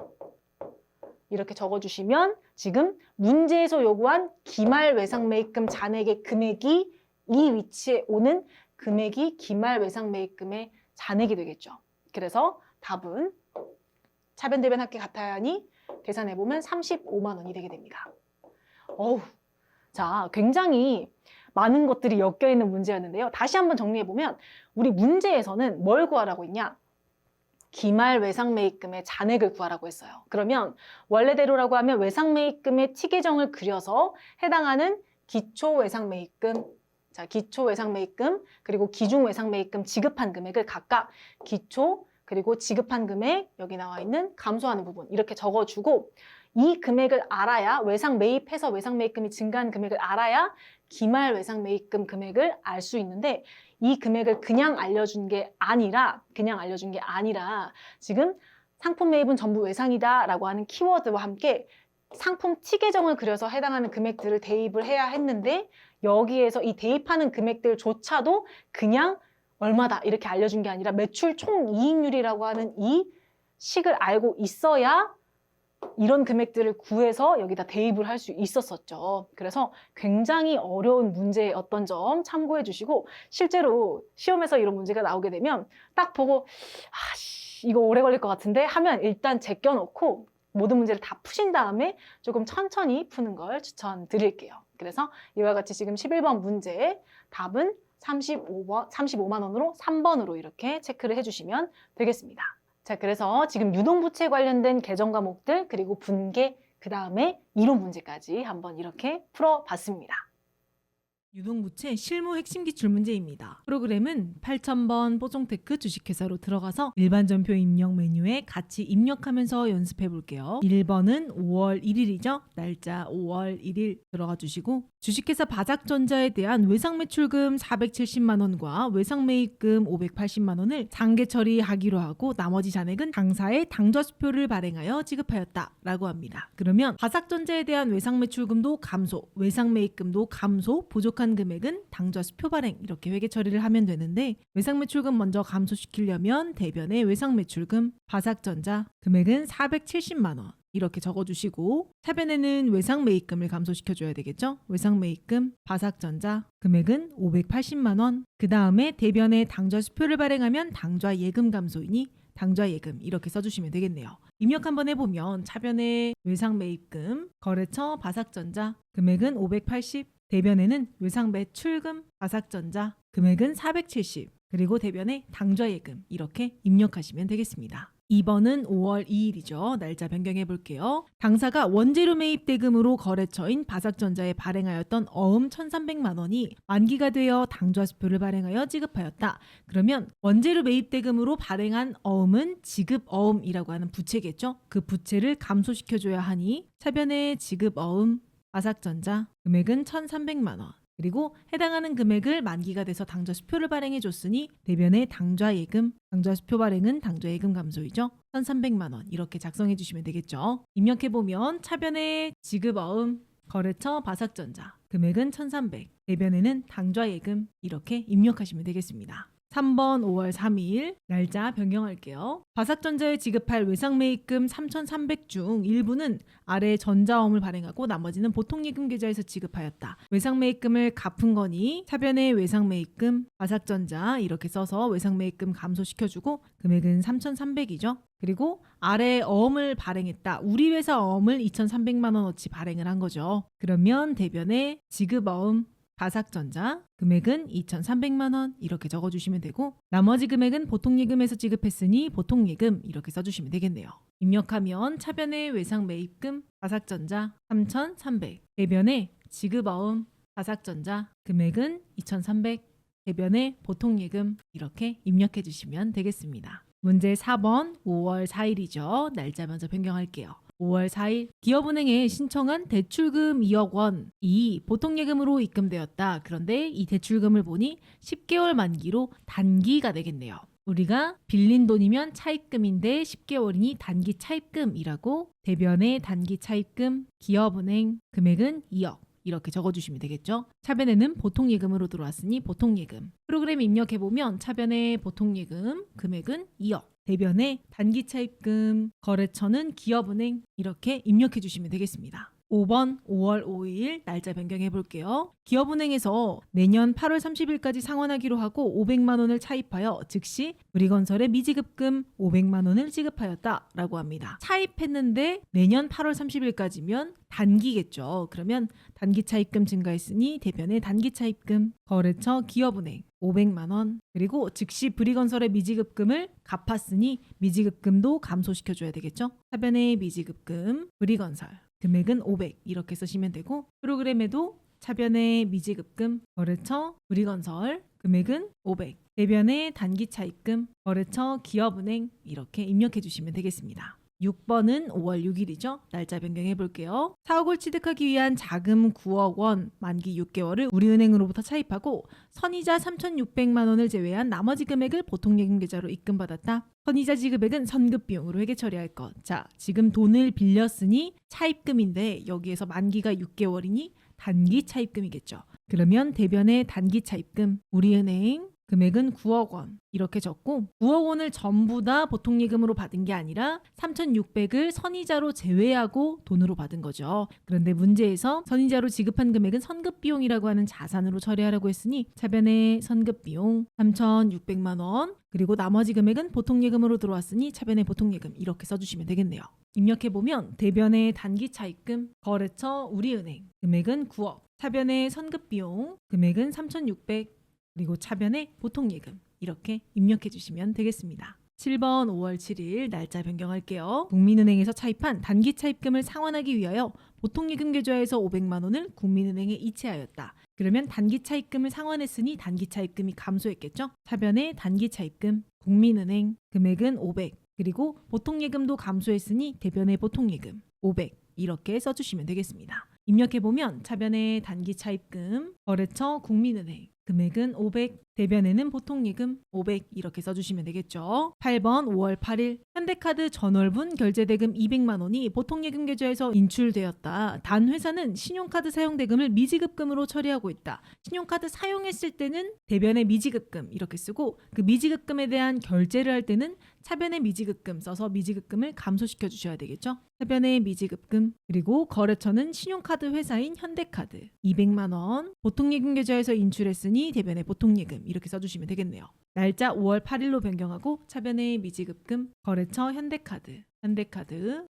이렇게 적어주시면 지금 문제에서 요구한 기말 외상 매입금 잔액의 금액이 이 위치에 오는 금액이 기말 외상 매입금의 잔액이 되겠죠. 그래서 답은 차변 대변 합계 같아야 하니 계산해보면 35만 원이 되게 됩니다. 어우, 자, 굉장히 많은 것들이 엮여있는 문제였는데요. 다시 한번 정리해보면 우리 문제에서는 뭘 구하라고 했냐? 기말 외상 매입금의 잔액을 구하라고 했어요. 그러면 원래대로라고 하면 외상 매입금의 T계정을 그려서 해당하는 기초 외상 매입금, 자, 기초 외상 매입금 그리고 기중 외상 매입금 지급한 금액을 각각 기초 그리고 지급한 금액, 여기 나와 있는 감소하는 부분 이렇게 적어주고, 이 금액을 알아야, 외상 매입해서 외상 매입금이 증가한 금액을 알아야 기말 외상 매입금 금액을 알 수 있는데, 이 금액을 그냥 알려준 게 아니라 지금 상품 매입은 전부 외상이다 라고 하는 키워드와 함께 상품 T계정을 그려서 해당하는 금액들을 대입을 해야 했는데, 여기에서 이 대입하는 금액들조차도 그냥 얼마다 이렇게 알려준 게 아니라 매출 총이익률이라고 하는 이 식을 알고 있어야 이런 금액들을 구해서 여기다 대입을 할 수 있었었죠. 그래서 굉장히 어려운 문제였던 점 참고해 주시고, 실제로 시험에서 이런 문제가 나오게 되면 딱 보고 이거 오래 걸릴 것 같은데 하면 일단 제껴놓고 모든 문제를 다 푸신 다음에 조금 천천히 푸는 걸 추천드릴게요. 그래서 이와 같이 지금 11번 문제 답은 35만 원으로 3번으로 이렇게 체크를 해주시면 되겠습니다. 자, 그래서 지금 유동부채 관련된 개정 과목들 그리고 분계 그 다음에 이론 문제까지 한번 이렇게 풀어봤습니다. 유동부채 실무 핵심 기출 문제입니다. 프로그램은 8000번 뽀송테크 주식회사로 들어가서 일반 전표 입력 메뉴에 같이 입력하면서 연습해 볼게요. 1번은 5월 1일이죠. 날짜 5월 1일 들어가 주시고 주식회사 바삭전자에 대한 외상매출금 470만 원과 외상매입금 580만 원을 상계 처리하기로 하고 나머지 잔액은 당사에 당좌수표를 발행하여 지급하였다 라고 합니다. 그러면 바삭전자에 대한 외상매출금도 감소, 외상매입금도 감소, 부족한 금액은 당좌수표 발행 이렇게 회계 처리를 하면 되는데 외상매출금 먼저 감소시키려면 대변에 외상매출금 바삭전자 금액은 470만 원 이렇게 적어주시고 차변에는 외상매입금을 감소시켜줘야 되겠죠. 외상매입금 바삭전자 금액은 580만 원 그 다음에 대변에 당좌수표를 발행하면 당좌예금 감소이니 당좌예금 이렇게 써주시면 되겠네요. 입력 한번 해보면 차변에 외상매입금 거래처 바삭전자 금액은 580 대변에는 외상매출금 바삭전자 금액은 470 그리고 대변에 당좌예금 이렇게 입력하시면 되겠습니다. 2번은 5월 2일이죠. 날짜 변경해 볼게요. 당사가 원재료 매입 대금으로 거래처인 바삭전자에 발행하였던 어음 1,300만 원이 만기가 되어 당좌수표를 발행하여 지급하였다. 그러면 원재료 매입 대금으로 발행한 어음은 지급 어음이라고 하는 부채겠죠. 그 부채를 감소시켜줘야 하니 차변에 지급 어음 바삭전자 금액은 1,300만 원 그리고 해당하는 금액을 만기가 돼서 당좌수표를 발행해 줬으니 대변에 당좌예금, 당좌수표 발행은 당좌예금 감소이죠. 1,300만 원 이렇게 작성해 주시면 되겠죠. 입력해보면 차변에 지급어음, 거래처 바삭전자 금액은 1,300, 대변에는 당좌예금 이렇게 입력하시면 되겠습니다. 3번 5월 3일 날짜 변경할게요. 바삭전자에 지급할 외상매입금 3,300 중 일부는 아래 전자어음을 발행하고 나머지는 보통예금 계좌에서 지급하였다. 외상매입금을 갚은 거니 차변에 외상매입금 바삭전자 이렇게 써서 외상매입금 감소시켜주고 금액은 3,300이죠. 그리고 아래 어음을 발행했다. 우리 회사 어음을 2,300만 원어치 발행을 한 거죠. 그러면 대변에 지급어음 바삭전자 금액은 2,300만 원 이렇게 적어주시면 되고 나머지 금액은 보통예금에서 지급했으니 보통예금 이렇게 써주시면 되겠네요. 입력하면 차변에 외상매입금 바삭전자 3,300 대변에 지급어음 바삭전자 금액은 2,300 대변에 보통예금 이렇게 입력해 주시면 되겠습니다. 문제 4번 5월 4일이죠. 날짜 먼저 변경할게요. 5월 4일 기업은행에 신청한 대출금 2억 원이 보통예금으로 입금되었다. 그런데 이 대출금을 보니 10개월 만기로 단기가 되겠네요. 우리가 빌린 돈이면 차입금인데 10개월이니 단기 차입금이라고 대변에 단기 차입금 기업은행 금액은 2억 이렇게 적어주시면 되겠죠. 차변에는 보통예금으로 들어왔으니 보통예금 프로그램 입력해보면 차변에 보통예금 금액은 2억 대변에 단기 차입금 거래처는 기업은행 이렇게 입력해 주시면 되겠습니다. 5번 5월 5일 날짜 변경해 볼게요. 기업은행에서 내년 8월 30일까지 상환하기로 하고 500만 원을 차입하여 즉시 우리건설에 미지급금 500만 원을 지급하였다 라고 합니다. 차입했는데 내년 8월 30일까지면 단기겠죠. 그러면 단기 차입금 증가했으니 대변에 단기 차입금 거래처 기업은행 500만 원 그리고 즉시 브리건설의 미지급금을 갚았으니 미지급금도 감소시켜줘야 되겠죠. 차변의 미지급금 브리건설 금액은 500 이렇게 쓰시면 되고 프로그램에도 차변의 미지급금 거래처 브리건설 금액은 500 대변의 단기 차입금 거래처 기업은행 이렇게 입력해 주시면 되겠습니다. 6번은 5월 6일이죠. 날짜 변경해 볼게요. 사옥을 취득하기 위한 자금 9억 원 만기 6개월을 우리은행으로부터 차입하고 선이자 3,600만 원을 제외한 나머지 금액을 보통예금 계좌로 입금받았다. 선이자 지급액은 선급 비용으로 회계 처리할 것. 자, 지금 돈을 빌렸으니 차입금인데 여기에서 만기가 6개월이니 단기 차입금이겠죠. 그러면 대변의 단기 차입금 우리은행 금액은 9억 원 이렇게 적고 9억 원을 전부 다 보통예금으로 받은 게 아니라 3,600을 선이자로 제외하고 돈으로 받은 거죠. 그런데 문제에서 선이자로 지급한 금액은 선급비용이라고 하는 자산으로 처리하라고 했으니 차변의 선급비용 3,600만 원 그리고 나머지 금액은 보통예금으로 들어왔으니 차변의 보통예금 이렇게 써주시면 되겠네요. 입력해보면 대변의 단기차입금, 거래처 우리은행 금액은 9억, 차변의 선급비용 금액은 3,600 그리고 차변의 보통예금 이렇게 입력해 주시면 되겠습니다. 7번 5월 7일 날짜 변경할게요. 국민은행에서 차입한 단기 차입금을 상환하기 위하여 보통예금 계좌에서 500만 원을 국민은행에 이체하였다. 그러면 단기 차입금을 상환했으니 단기 차입금이 감소했겠죠? 차변의 단기 차입금 국민은행 금액은 500 그리고 보통예금도 감소했으니 대변의 보통예금 500 이렇게 써주시면 되겠습니다. 입력해보면 차변의 단기 차입금 거래처 국민은행 금액은 500, 대변에는 보통예금 500 이렇게 써주시면 되겠죠. 8번 5월 8일 현대카드 전월분 결제대금 200만 원이 보통예금 계좌에서 인출되었다. 단 회사는 신용카드 사용대금을 미지급금으로 처리하고 있다. 신용카드 사용했을 때는 대변의 미지급금 이렇게 쓰고 그 미지급금에 대한 결제를 할 때는 차변의 미지급금 써서 미지급금을 감소시켜 주셔야 되겠죠. 차변의 미지급금 그리고 거래처는 신용카드 회사인 현대카드 200만 원 보통예금 계좌에서 인출했으니 대변의 보통예금 이렇게 써주시면 되겠네요. 날짜 5월 8일로 변경하고 차변의 미지급금 거래처 현대카드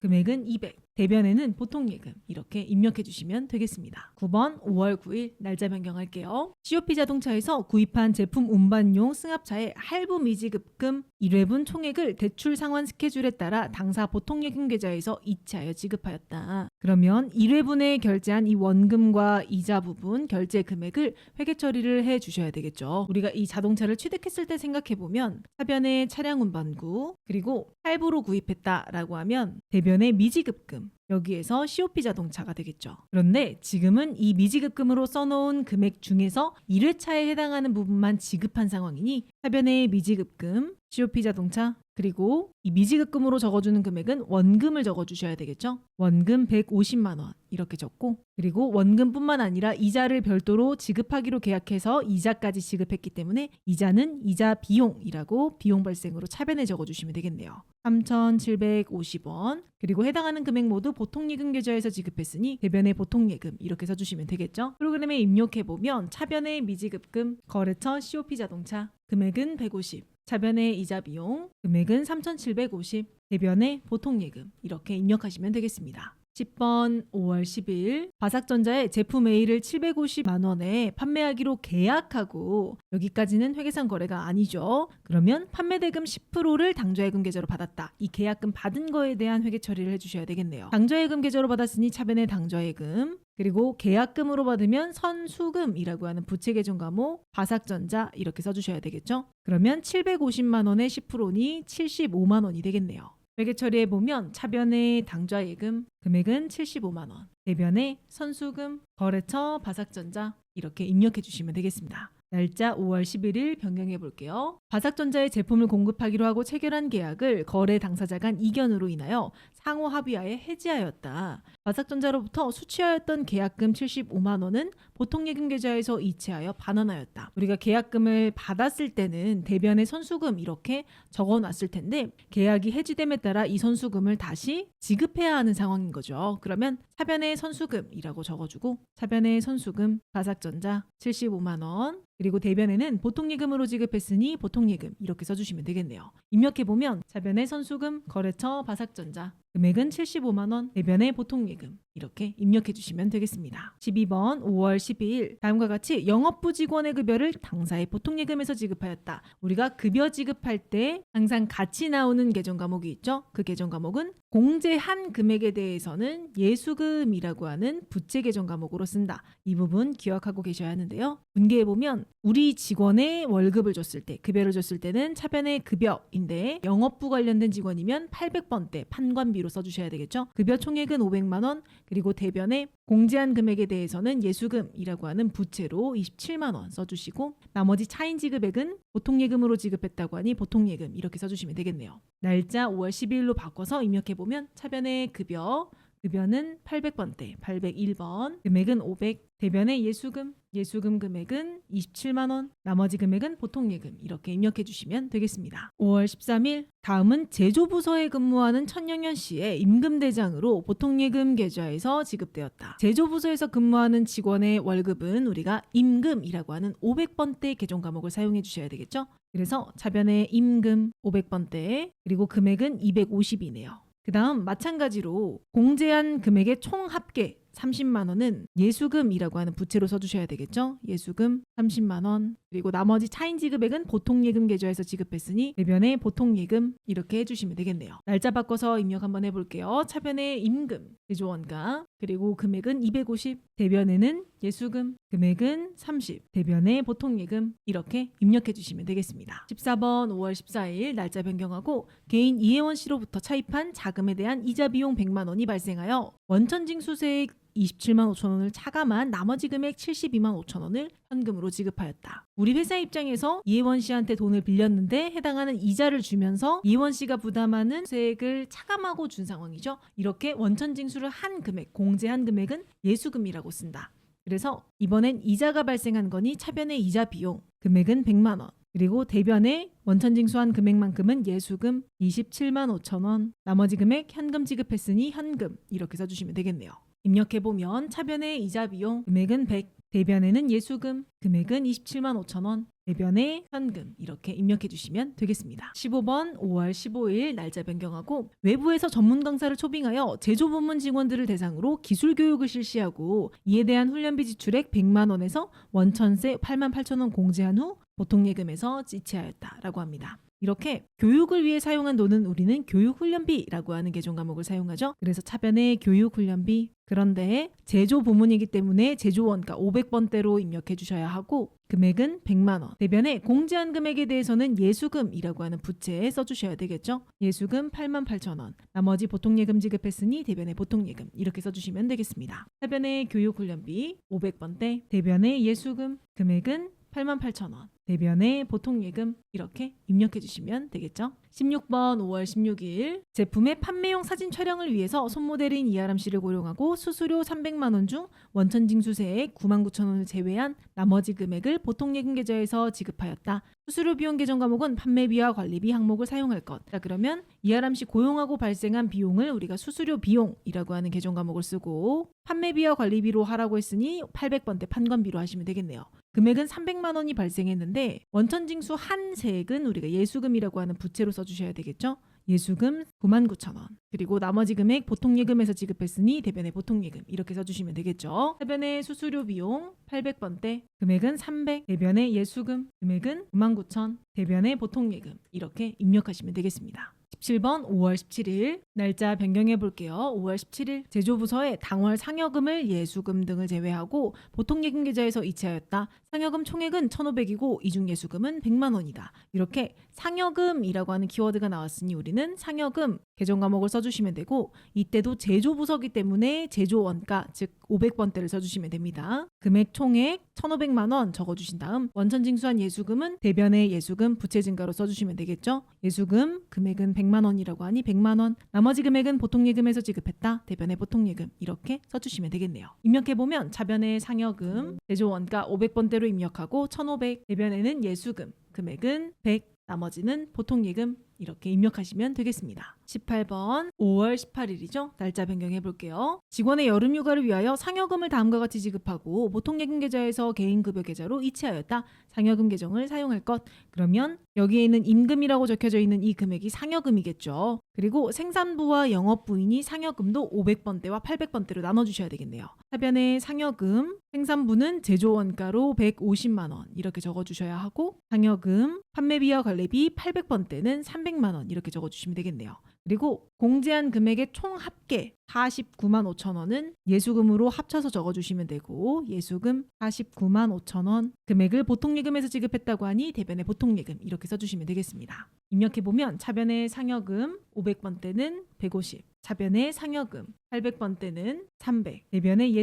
금액은 200 대변에는 보통예금 이렇게 입력해 주시면 되겠습니다. 9번 5월 9일 날짜 변경할게요. COP 자동차에서 구입한 제품 운반용 승합차의 할부 미지급금 1회분 총액을 대출 상환 스케줄에 따라 당사 보통예금 계좌에서 이체하여 지급하였다. 그러면 1회분에 결제한 이 원금과 이자 부분 결제 금액을 회계 처리를 해 주셔야 되겠죠. 우리가 이 자동차를 취득했을 때 생각해 보면 차변의 차량 운반구 그리고 할부로 구입했다라고 하면 대변의 미지급금 여기에서 COP 자동차가 되겠죠. 그런데 지금은 이 미지급금으로 써놓은 금액 중에서 1회차에 해당하는 부분만 지급한 상황이니 차변의 미지급금, COP 자동차 그리고 이 미지급금으로 적어주는 금액은 원금을 적어주셔야 되겠죠. 원금 150만 원 이렇게 적고 그리고 원금뿐만 아니라 이자를 별도로 지급하기로 계약해서 이자까지 지급했기 때문에 이자는 이자 비용이라고 비용 발생으로 차변에 적어주시면 되겠네요. 3,750원 그리고 해당하는 금액 모두 보통예금 계좌에서 지급했으니 대변의 보통예금 이렇게 써주시면 되겠죠. 프로그램에 입력해보면 차변의 미지급금 거래처 COP 자동차 금액은 150 차변의 이자 비용 금액은 3,750 대변의 보통예금 이렇게 입력하시면 되겠습니다. 10번 5월 10일 바삭전자의 제품 A를 750만 원에 판매하기로 계약하고 여기까지는 회계상 거래가 아니죠. 그러면 판매대금 10%를 당좌예금 계좌로 받았다. 이 계약금 받은 거에 대한 회계 처리를 해주셔야 되겠네요. 당좌예금 계좌로 받았으니 차변의 당좌예금 그리고 계약금으로 받으면 선수금이라고 하는 부채 계정 과목 바삭전자 이렇게 써주셔야 되겠죠. 그러면 750만 원의 10%니 75만 원이 되겠네요. 회계 처리해보면 차변의 당좌예금 금액은 75만 원, 대변의 선수금, 거래처 바삭전자 이렇게 입력해 주시면 되겠습니다. 날짜 5월 11일 변경해 볼게요. 바삭전자의 제품을 공급하기로 하고 체결한 계약을 거래 당사자 간 이견으로 인하여 상호 합의하에 해지하였다. 바삭전자로부터 수취하였던 계약금 75만 원은 보통예금 계좌에서 이체하여 반환하였다. 우리가 계약금을 받았을 때는 대변의 선수금 이렇게 적어놨을 텐데 계약이 해지됨에 따라 이 선수금을 다시 지급해야 하는 상황인 거죠. 그러면 차변의 선수금이라고 적어주고 차변의 선수금 바삭전자 75만 원 그리고 대변에는 보통예금으로 지급했으니 보통예금 이렇게 써주시면 되겠네요. 입력해보면 차변의 선수금 거래처 바삭전자 금액은 75만 원 대변의 보통예금 이렇게 입력해 주시면 되겠습니다. 12번 5월 12일 다음과 같이 영업부 직원의 급여를 당사의 보통예금에서 지급하였다. 우리가 급여 지급할 때 항상 같이 나오는 계정 과목이 있죠. 그 계정 과목은 공제한 금액에 대해서는 예수금이라고 하는 부채 계정 과목으로 쓴다. 이 부분 기억하고 계셔야 하는데요. 분개해보면 우리 직원의 월급을 줬을 때 급여를 줬을 때는 차변의 급여인데 영업부 관련된 직원이면 800번대 판관비로 써주셔야 되겠죠. 급여 총액은 500만 원 그리고 대변에 공제한 금액에 대해서는 예수금이라고 하는 부채로 27만 원 써주시고 나머지 차인 지급액은 보통예금으로 지급했다고 하니 보통예금 이렇게 써주시면 되겠네요. 날짜 5월 12일로 바꿔서 입력해보면 차변의 급여 급여는 800번대 801번, 금액은 500, 대변의 예수금 금액은 27만 원, 나머지 금액은 보통예금 이렇게 입력해 주시면 되겠습니다. 5월 13일 다음은 제조부서에 근무하는 천영현 씨의 임금대장으로 보통예금 계좌에서 지급되었다. 제조부서에서 근무하는 직원의 월급은 우리가 임금이라고 하는 500번대 계정 과목을 사용해 주셔야 되겠죠? 그래서 차변의 임금 500번대 그리고 금액은 250이네요. 그 다음 마찬가지로 공제한 금액의 총 합계 30만 원은 예수금이라고 하는 부채로 써주셔야 되겠죠. 예수금 30만 원 그리고 나머지 차인 지급액은 보통예금 계좌에서 지급했으니 대변의 보통예금 이렇게 해주시면 되겠네요. 날짜 바꿔서 입력 한번 해볼게요. 차변의 임금 제조원가 그리고 금액은 250, 대변에는 예수금 금액은 30, 대변의 보통예금 이렇게 입력해 주시면 되겠습니다. 14번 5월 14일 날짜 변경하고 개인 이혜원 씨로부터 차입한 자금에 대한 이자 비용 100만 원이 발생하여 원천징수세액 27만 5천 원을 차감한 나머지 금액 72만 5천 원을 현금으로 지급하였다. 우리 회사 입장에서 이혜원 씨한테 돈을 빌렸는데 해당하는 이자를 주면서 이혜원 씨가 부담하는 세액을 차감하고 준 상황이죠. 이렇게 원천징수를 한 금액, 공제한 금액은 예수금이라고 쓴다. 그래서 이번엔 이자가 발생한 거니 차변의 이자 비용 금액은 100만 원. 그리고 대변에 원천징수한 금액만큼은 예수금 27만 5천 원, 나머지 금액 현금 지급했으니 현금 이렇게 써주시면 되겠네요. 입력해보면 차변의 이자 비용 금액은 100, 대변에는 예수금 금액은 27만 5천 원, 대변에 현금 이렇게 입력해 주시면 되겠습니다. 15번 5월 15일 날짜 변경하고 외부에서 전문 강사를 초빙하여 제조부문 직원들을 대상으로 기술 교육을 실시하고 이에 대한 훈련비 지출액 100만 원에서 원천세 8만 8천 원 공제한 후 보통예금에서 지체하였다라고 합니다. 이렇게 교육을 위해 사용한 돈은 우리는 교육훈련비라고 하는 계정 과목을 사용하죠. 그래서 차변의 교육훈련비 그런데 제조 부문이기 때문에 제조원가 500번대로 입력해 주셔야 하고 금액은 100만 원. 대변에 공제한 금액에 대해서는 예수금이라고 하는 부채에 써주셔야 되겠죠. 예수금 8만 8천 원. 나머지 보통예금 지급했으니 대변에 보통예금 이렇게 써주시면 되겠습니다. 차변의 교육훈련비 500번대 대변의 예수금 금액은 8만 8천 원. 대변의 보통예금 이렇게 입력해 주시면 되겠죠. 16번 5월 16일 제품의 판매용 사진 촬영을 위해서 손모델인 이하람 씨를 고용하고 수수료 300만 원 중 원천징수세액 9만 9천 원을 제외한 나머지 금액을 보통예금 계좌에서 지급하였다. 수수료 비용 계정 과목은 판매비와 관리비 항목을 사용할 것. 자, 그러면 이하람 씨 고용하고 발생한 비용을 우리가 수수료 비용이라고 하는 계정 과목을 쓰고 판매비와 관리비로 하라고 했으니 800번대 판관비로 하시면 되겠네요. 금액은 300만 원이 발생했는데 원천징수 한 세액은 우리가 예수금이라고 하는 부채로 써주셔야 되겠죠. 예수금 9만 9천 원 그리고 나머지 금액 보통예금에서 지급했으니 대변의 보통예금 이렇게 써주시면 되겠죠. 대변의 수수료 비용 800번대 금액은 300, 대변의 예수금 금액은 9만 9천, 대변의 보통예금 이렇게 입력하시면 되겠습니다. 17번 5월 17일 날짜 변경해 볼게요. 5월 17일 제조부서에 당월 상여금을 예수금 등을 제외하고 보통예금 계좌에서 이체하였다. 상여금 총액은 1,500이고 이중 예수금은 100만 원이다. 이렇게 상여금이라고 하는 키워드가 나왔으니 우리는 상여금 계정 과목을 써주시면 되고 이때도 제조부서기 때문에 제조원가 즉 500번대를 써주시면 됩니다. 금액 총액 1,500만 원 적어주신 다음 원천징수한 예수금은 대변의 예수금 부채 증가로 써주시면 되겠죠. 예수금 금액은 100만 원이라고 하니 100만 원 나머지 금액은 보통예금에서 지급했다. 대변의 보통예금 이렇게 써주시면 되겠네요. 입력해보면 차변의 상여금 제조원가 500번대로 입력하고 1,500 대변에는 예수금 금액은 100 나머지는 보통예금 이렇게 입력하시면 되겠습니다. 18번 5월 18일이죠. 날짜 변경해 볼게요. 직원의 여름휴가를 위하여 상여금을 다음과 같이 지급하고 보통예금 계좌에서 개인급여 계좌로 이체하였다. 상여금 계정을 사용할 것. 그러면 여기에 있는 임금이라고 적혀져 있는 이 금액이 상여금이겠죠. 그리고 생산부와 영업부인이 상여금도 500번대와 800번대로 나눠주셔야 되겠네요. 하변에 상여금, 생산부는 제조원가로 150만 원 이렇게 적어주셔야 하고 상여금, 판매비와 관리비 800번대는 300만 원 이렇게 적어주시면 되겠네요. 그리고 공제한 금액의 총 합계 49만 5천 원은 예수금으로 합쳐서 적어주시면 되고 예수금 49만 5천 원 금액을 보통예금에서 지급했다고 하니 대변의 보통예금 이렇게 써주시면 되겠습니다. 입력해보면 차변의 상여금 500번대는 150 차변의 상여금 800번대는 300 대변의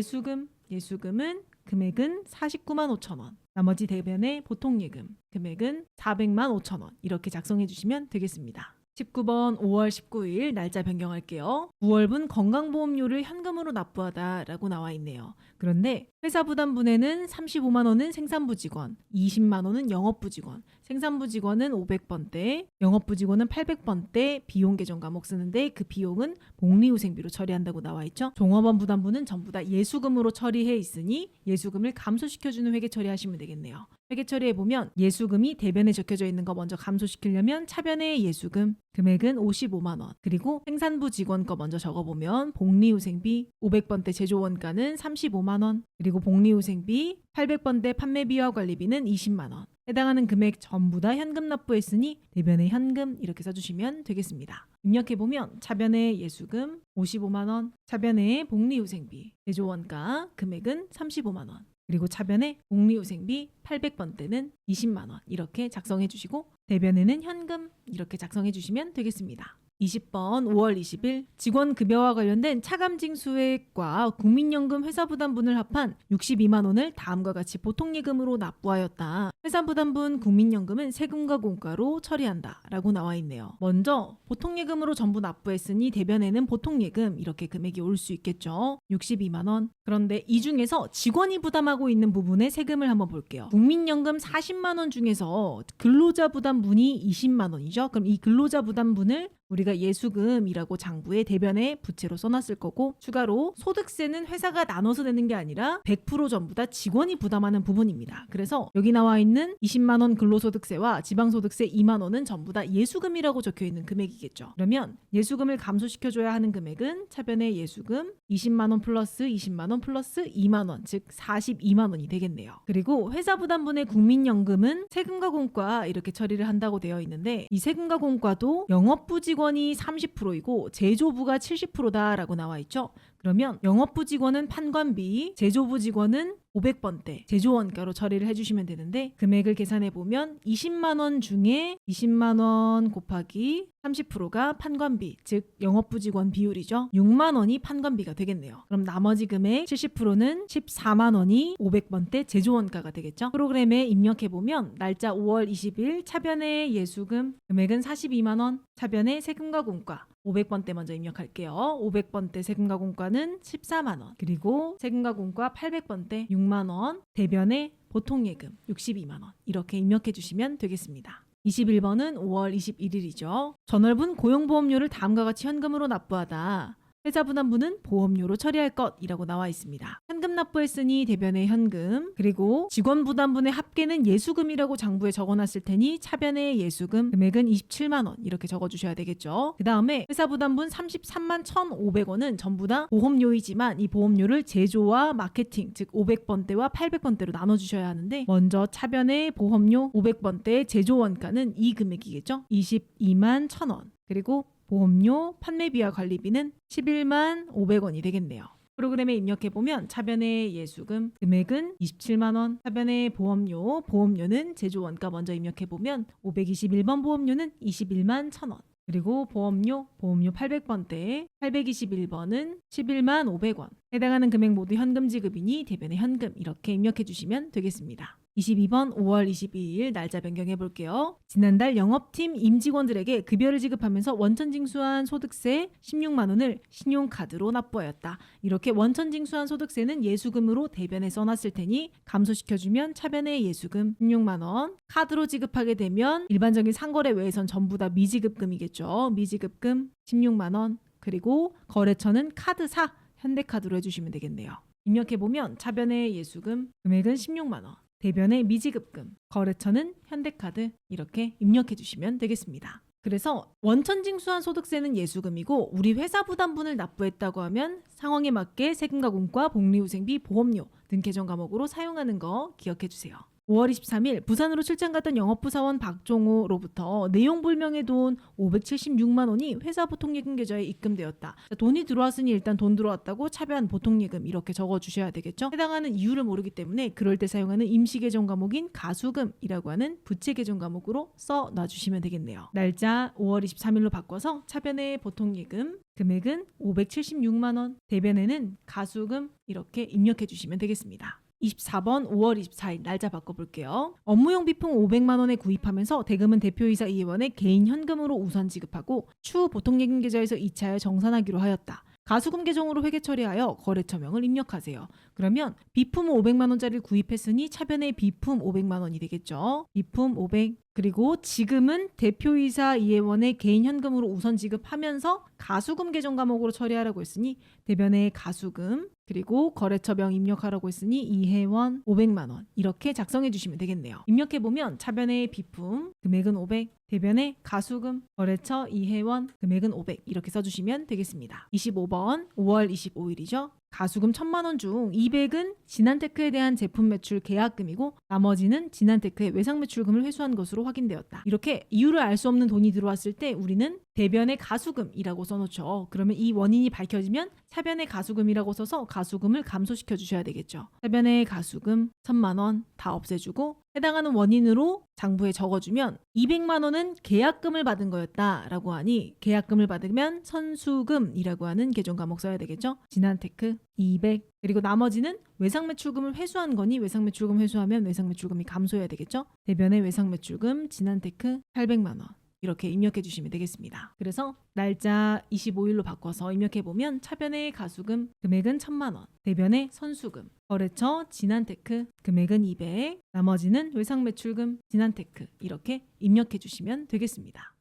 예수금은 금액은 49만 5천 원 나머지 대변의 보통예금 금액은 400만 5천 원 이렇게 작성해 주시면 되겠습니다. 19번 5월 19일 날짜 변경할게요. 9월분 건강보험료를 현금으로 납부하다라고 나와 있네요. 그런데 회사 부담분에는 35만 원은 생산부 직원, 20만 원은 영업부 직원, 생산부 직원은 500번대, 영업부 직원은 800번대 비용 계정 과목 쓰는데 그 비용은 복리후생비로 처리한다고 나와 있죠. 종업원 부담분은 전부 다 예수금으로 처리해 있으니 예수금을 감소시켜주는 회계 처리하시면 되겠네요. 회계 처리해보면 예수금이 대변에 적혀져 있는 거 먼저 감소시키려면 차변의 예수금 금액은 55만 원, 그리고 생산부 직원 거 먼저 적어보면 복리후생비 500번대 제조원가는 35만 원, 그리고 복리후생비 800번대 판매비와 관리비는 20만 원. 해당하는 금액 전부 다 현금 납부했으니 대변에 현금 이렇게 써주시면 되겠습니다. 입력해보면 차변의 예수금 55만 원, 차변의 복리후생비 제조원가 금액은 35만 원, 그리고 차변에 복리후생비 800번대는 20만 원 이렇게 작성해 주시고 대변에는 현금 이렇게 작성해 주시면 되겠습니다. 20번 5월 20일 직원급여와 관련된 차감징수액과 국민연금 회사부담분을 합한 62만 원을 다음과 같이 보통예금으로 납부하였다. 회사부담분 국민연금은 세금과 공과로 처리한다 라고 나와 있네요. 먼저 보통예금으로 전부 납부했으니 대변에는 보통예금 이렇게 금액이 올 수 있겠죠. 62만 원. 그런데 이 중에서 직원이 부담하고 있는 부분의 세금을 한번 볼게요. 국민연금 40만 원 중에서 근로자 부담분이 20만 원이죠. 그럼 이 근로자 부담분을 우리가 예수금이라고 장부에 대변에 부채로 써놨을 거고 추가로 소득세는 회사가 나눠서 내는 게 아니라 100% 전부 다 직원이 부담하는 부분입니다. 그래서 여기 나와 있는 20만 원 근로소득세와 지방소득세 2만 원은 전부 다 예수금이라고 적혀있는 금액이겠죠. 그러면 예수금을 감소시켜줘야 하는 금액은 차변의 예수금 20만 원 플러스 20만 원 플러스 2만 원, 즉 42만 원이 되겠네요. 그리고 회사부담분의 국민연금은 세금과 공과 이렇게 처리를 한다고 되어 있는데 이 세금과 공과도 영업부 직원이 30%이고 제조부가 70%다라고 나와 있죠. 그러면 영업부 직원은 판관비, 제조부 직원은 500번대 제조원가로 처리를 해주시면 되는데 금액을 계산해 보면 20만 원 중에 20만 원 곱하기 30%가 판관비, 즉 영업부 직원 비율이죠. 6만 원이 판관비가 되겠네요. 그럼 나머지 금액 70%는 14만 원이 500번대 제조원가가 되겠죠. 프로그램에 입력해 보면 날짜 5월 20일 차변의 예수금 금액은 42만 원, 차변의 세금과 공과 500번대 먼저 입력할게요. 500번대 세금과 공과는 14만 원, 그리고 세금과 공과 800번대 6만 원, 대변의 보통예금 62만 원 이렇게 입력해 주시면 되겠습니다. 21번은 5월 21일이죠. 전월분 고용보험료를 다음과 같이 현금으로 납부하다. 회사부담분은 보험료로 처리할 것이라고 나와 있습니다. 현금 납부했으니 대변의 현금, 그리고 직원부담분의 합계는 예수금이라고 장부에 적어놨을 테니 차변의 예수금 금액은 27만 원 이렇게 적어주셔야 되겠죠. 그 다음에 회사부담분 33만 1,500원은 전부 다 보험료이지만 이 보험료를 제조와 마케팅, 즉 500번대와 800번대로 나눠주셔야 하는데 먼저 차변의 보험료 500번대의 제조원가는 이 금액이겠죠. 22만 1,000원. 그리고 보험료, 판매비와 관리비는 11만 500원이 되겠네요. 프로그램에 입력해보면 차변의 예수금 금액은 27만 원, 차변의 보험료는 제조원가 먼저 입력해보면 521번 보험료는 21만 1,000원, 그리고 보험료 800번대 821번은 11만 500원. 해당하는 금액 모두 현금 지급이니 대변의 현금 이렇게 입력해주시면 되겠습니다. 22번 5월 22일 날짜 변경해 볼게요. 지난달 영업팀 임직원들에게 급여를 지급하면서 원천징수한 소득세 16만 원을 신용카드로 납부하였다. 이렇게 원천징수한 소득세는 예수금으로 대변에 써놨을 테니 감소시켜주면 차변의 예수금 16만 원, 카드로 지급하게 되면 일반적인 상거래 외에선 전부 다 미지급금이겠죠. 미지급금 16만 원, 그리고 거래처는 카드사 현대카드로 해주시면 되겠네요. 입력해보면 차변의 예수금 금액은 16만 원, 대변의 미지급금, 거래처는 현대카드 이렇게 입력해 주시면 되겠습니다. 그래서 원천징수한 소득세는 예수금이고 우리 회사 부담분을 납부했다고 하면 상황에 맞게 세금과 공과 복리후생비, 보험료 등 계정 과목으로 사용하는 거 기억해 주세요. 5월 23일 부산으로 출장 갔던 영업부 사원 박종호로부터 내용 불명의 돈 576만 원이 회사 보통예금 계좌에 입금되었다. 돈이 들어왔으니 일단 돈 들어왔다고 차변 보통예금 이렇게 적어주셔야 되겠죠. 해당하는 이유를 모르기 때문에 그럴 때 사용하는 임시계정 과목인 가수금이라고 하는 부채계정 과목으로 써놔주시면 되겠네요. 날짜 5월 23일로 바꿔서 차변의 보통예금 금액은 576만 원, 대변에는 가수금 이렇게 입력해 주시면 되겠습니다. 2024번 5월 24일 날짜 바꿔볼게요. 업무용 비품 500만 원에 구입하면서 대금은 대표이사 이회원의 개인 현금으로 우선 지급하고 추후 보통예금 계좌에서 이차하여 정산하기로 하였다. 가수금 계정으로 회계 처리하여 거래처명을 입력하세요. 그러면 비품 500만 원짜리를 구입했으니 차변의 비품 500만 원이 되겠죠. 비품 500 그리고 지금은 대표이사 이회원의 개인 현금으로 우선 지급하면서 가수금 계정 과목으로 처리하라고 했으니 대변의 가수금 그리고 거래처명 입력하라고 했으니 이회원 500만 원 이렇게 작성해 주시면 되겠네요. 입력해 보면 차변의 비품 금액은 500, 대변의 가수금 거래처 이회원 금액은 500 이렇게 써주시면 되겠습니다. 25번 5월 25일이죠. 가수금 1000만 원 중 200은 진한테크에 대한 제품 매출 계약금이고 나머지는 진한테크의 외상 매출금을 회수한 것으로 확인되었다. 이렇게 이유를 알 수 없는 돈이 들어왔을 때 우리는 대변의 가수금이라고 써놓죠. 그러면 이 원인이 밝혀지면 차변의 가수금이라고 써서 가수금을 감소시켜 주셔야 되겠죠. 차변의 가수금 1000만 원 다 없애주고 해당하는 원인으로 장부에 적어주면 200만 원은 계약금을 받은 거였다라고 하니 계약금을 받으면 선수금이라고 하는 계정 과목 써야 되겠죠. 진한테크 200 그리고 나머지는 외상매출금을 회수한 거니 외상매출금 회수하면 외상매출금이 감소해야 되겠죠. 대변의 외상매출금 진한테크 800만 원 이렇게 입력해 주시면 되겠습니다. 그래서 날짜 25일로 바꿔서 입력해 보면 차변의 가수금 금액은 1000만 원, 대변의 선수금, 거래처 진한테크 금액은 200, 나머지는 외상매출금 진한테크 이렇게 입력해 주시면 되겠습니다.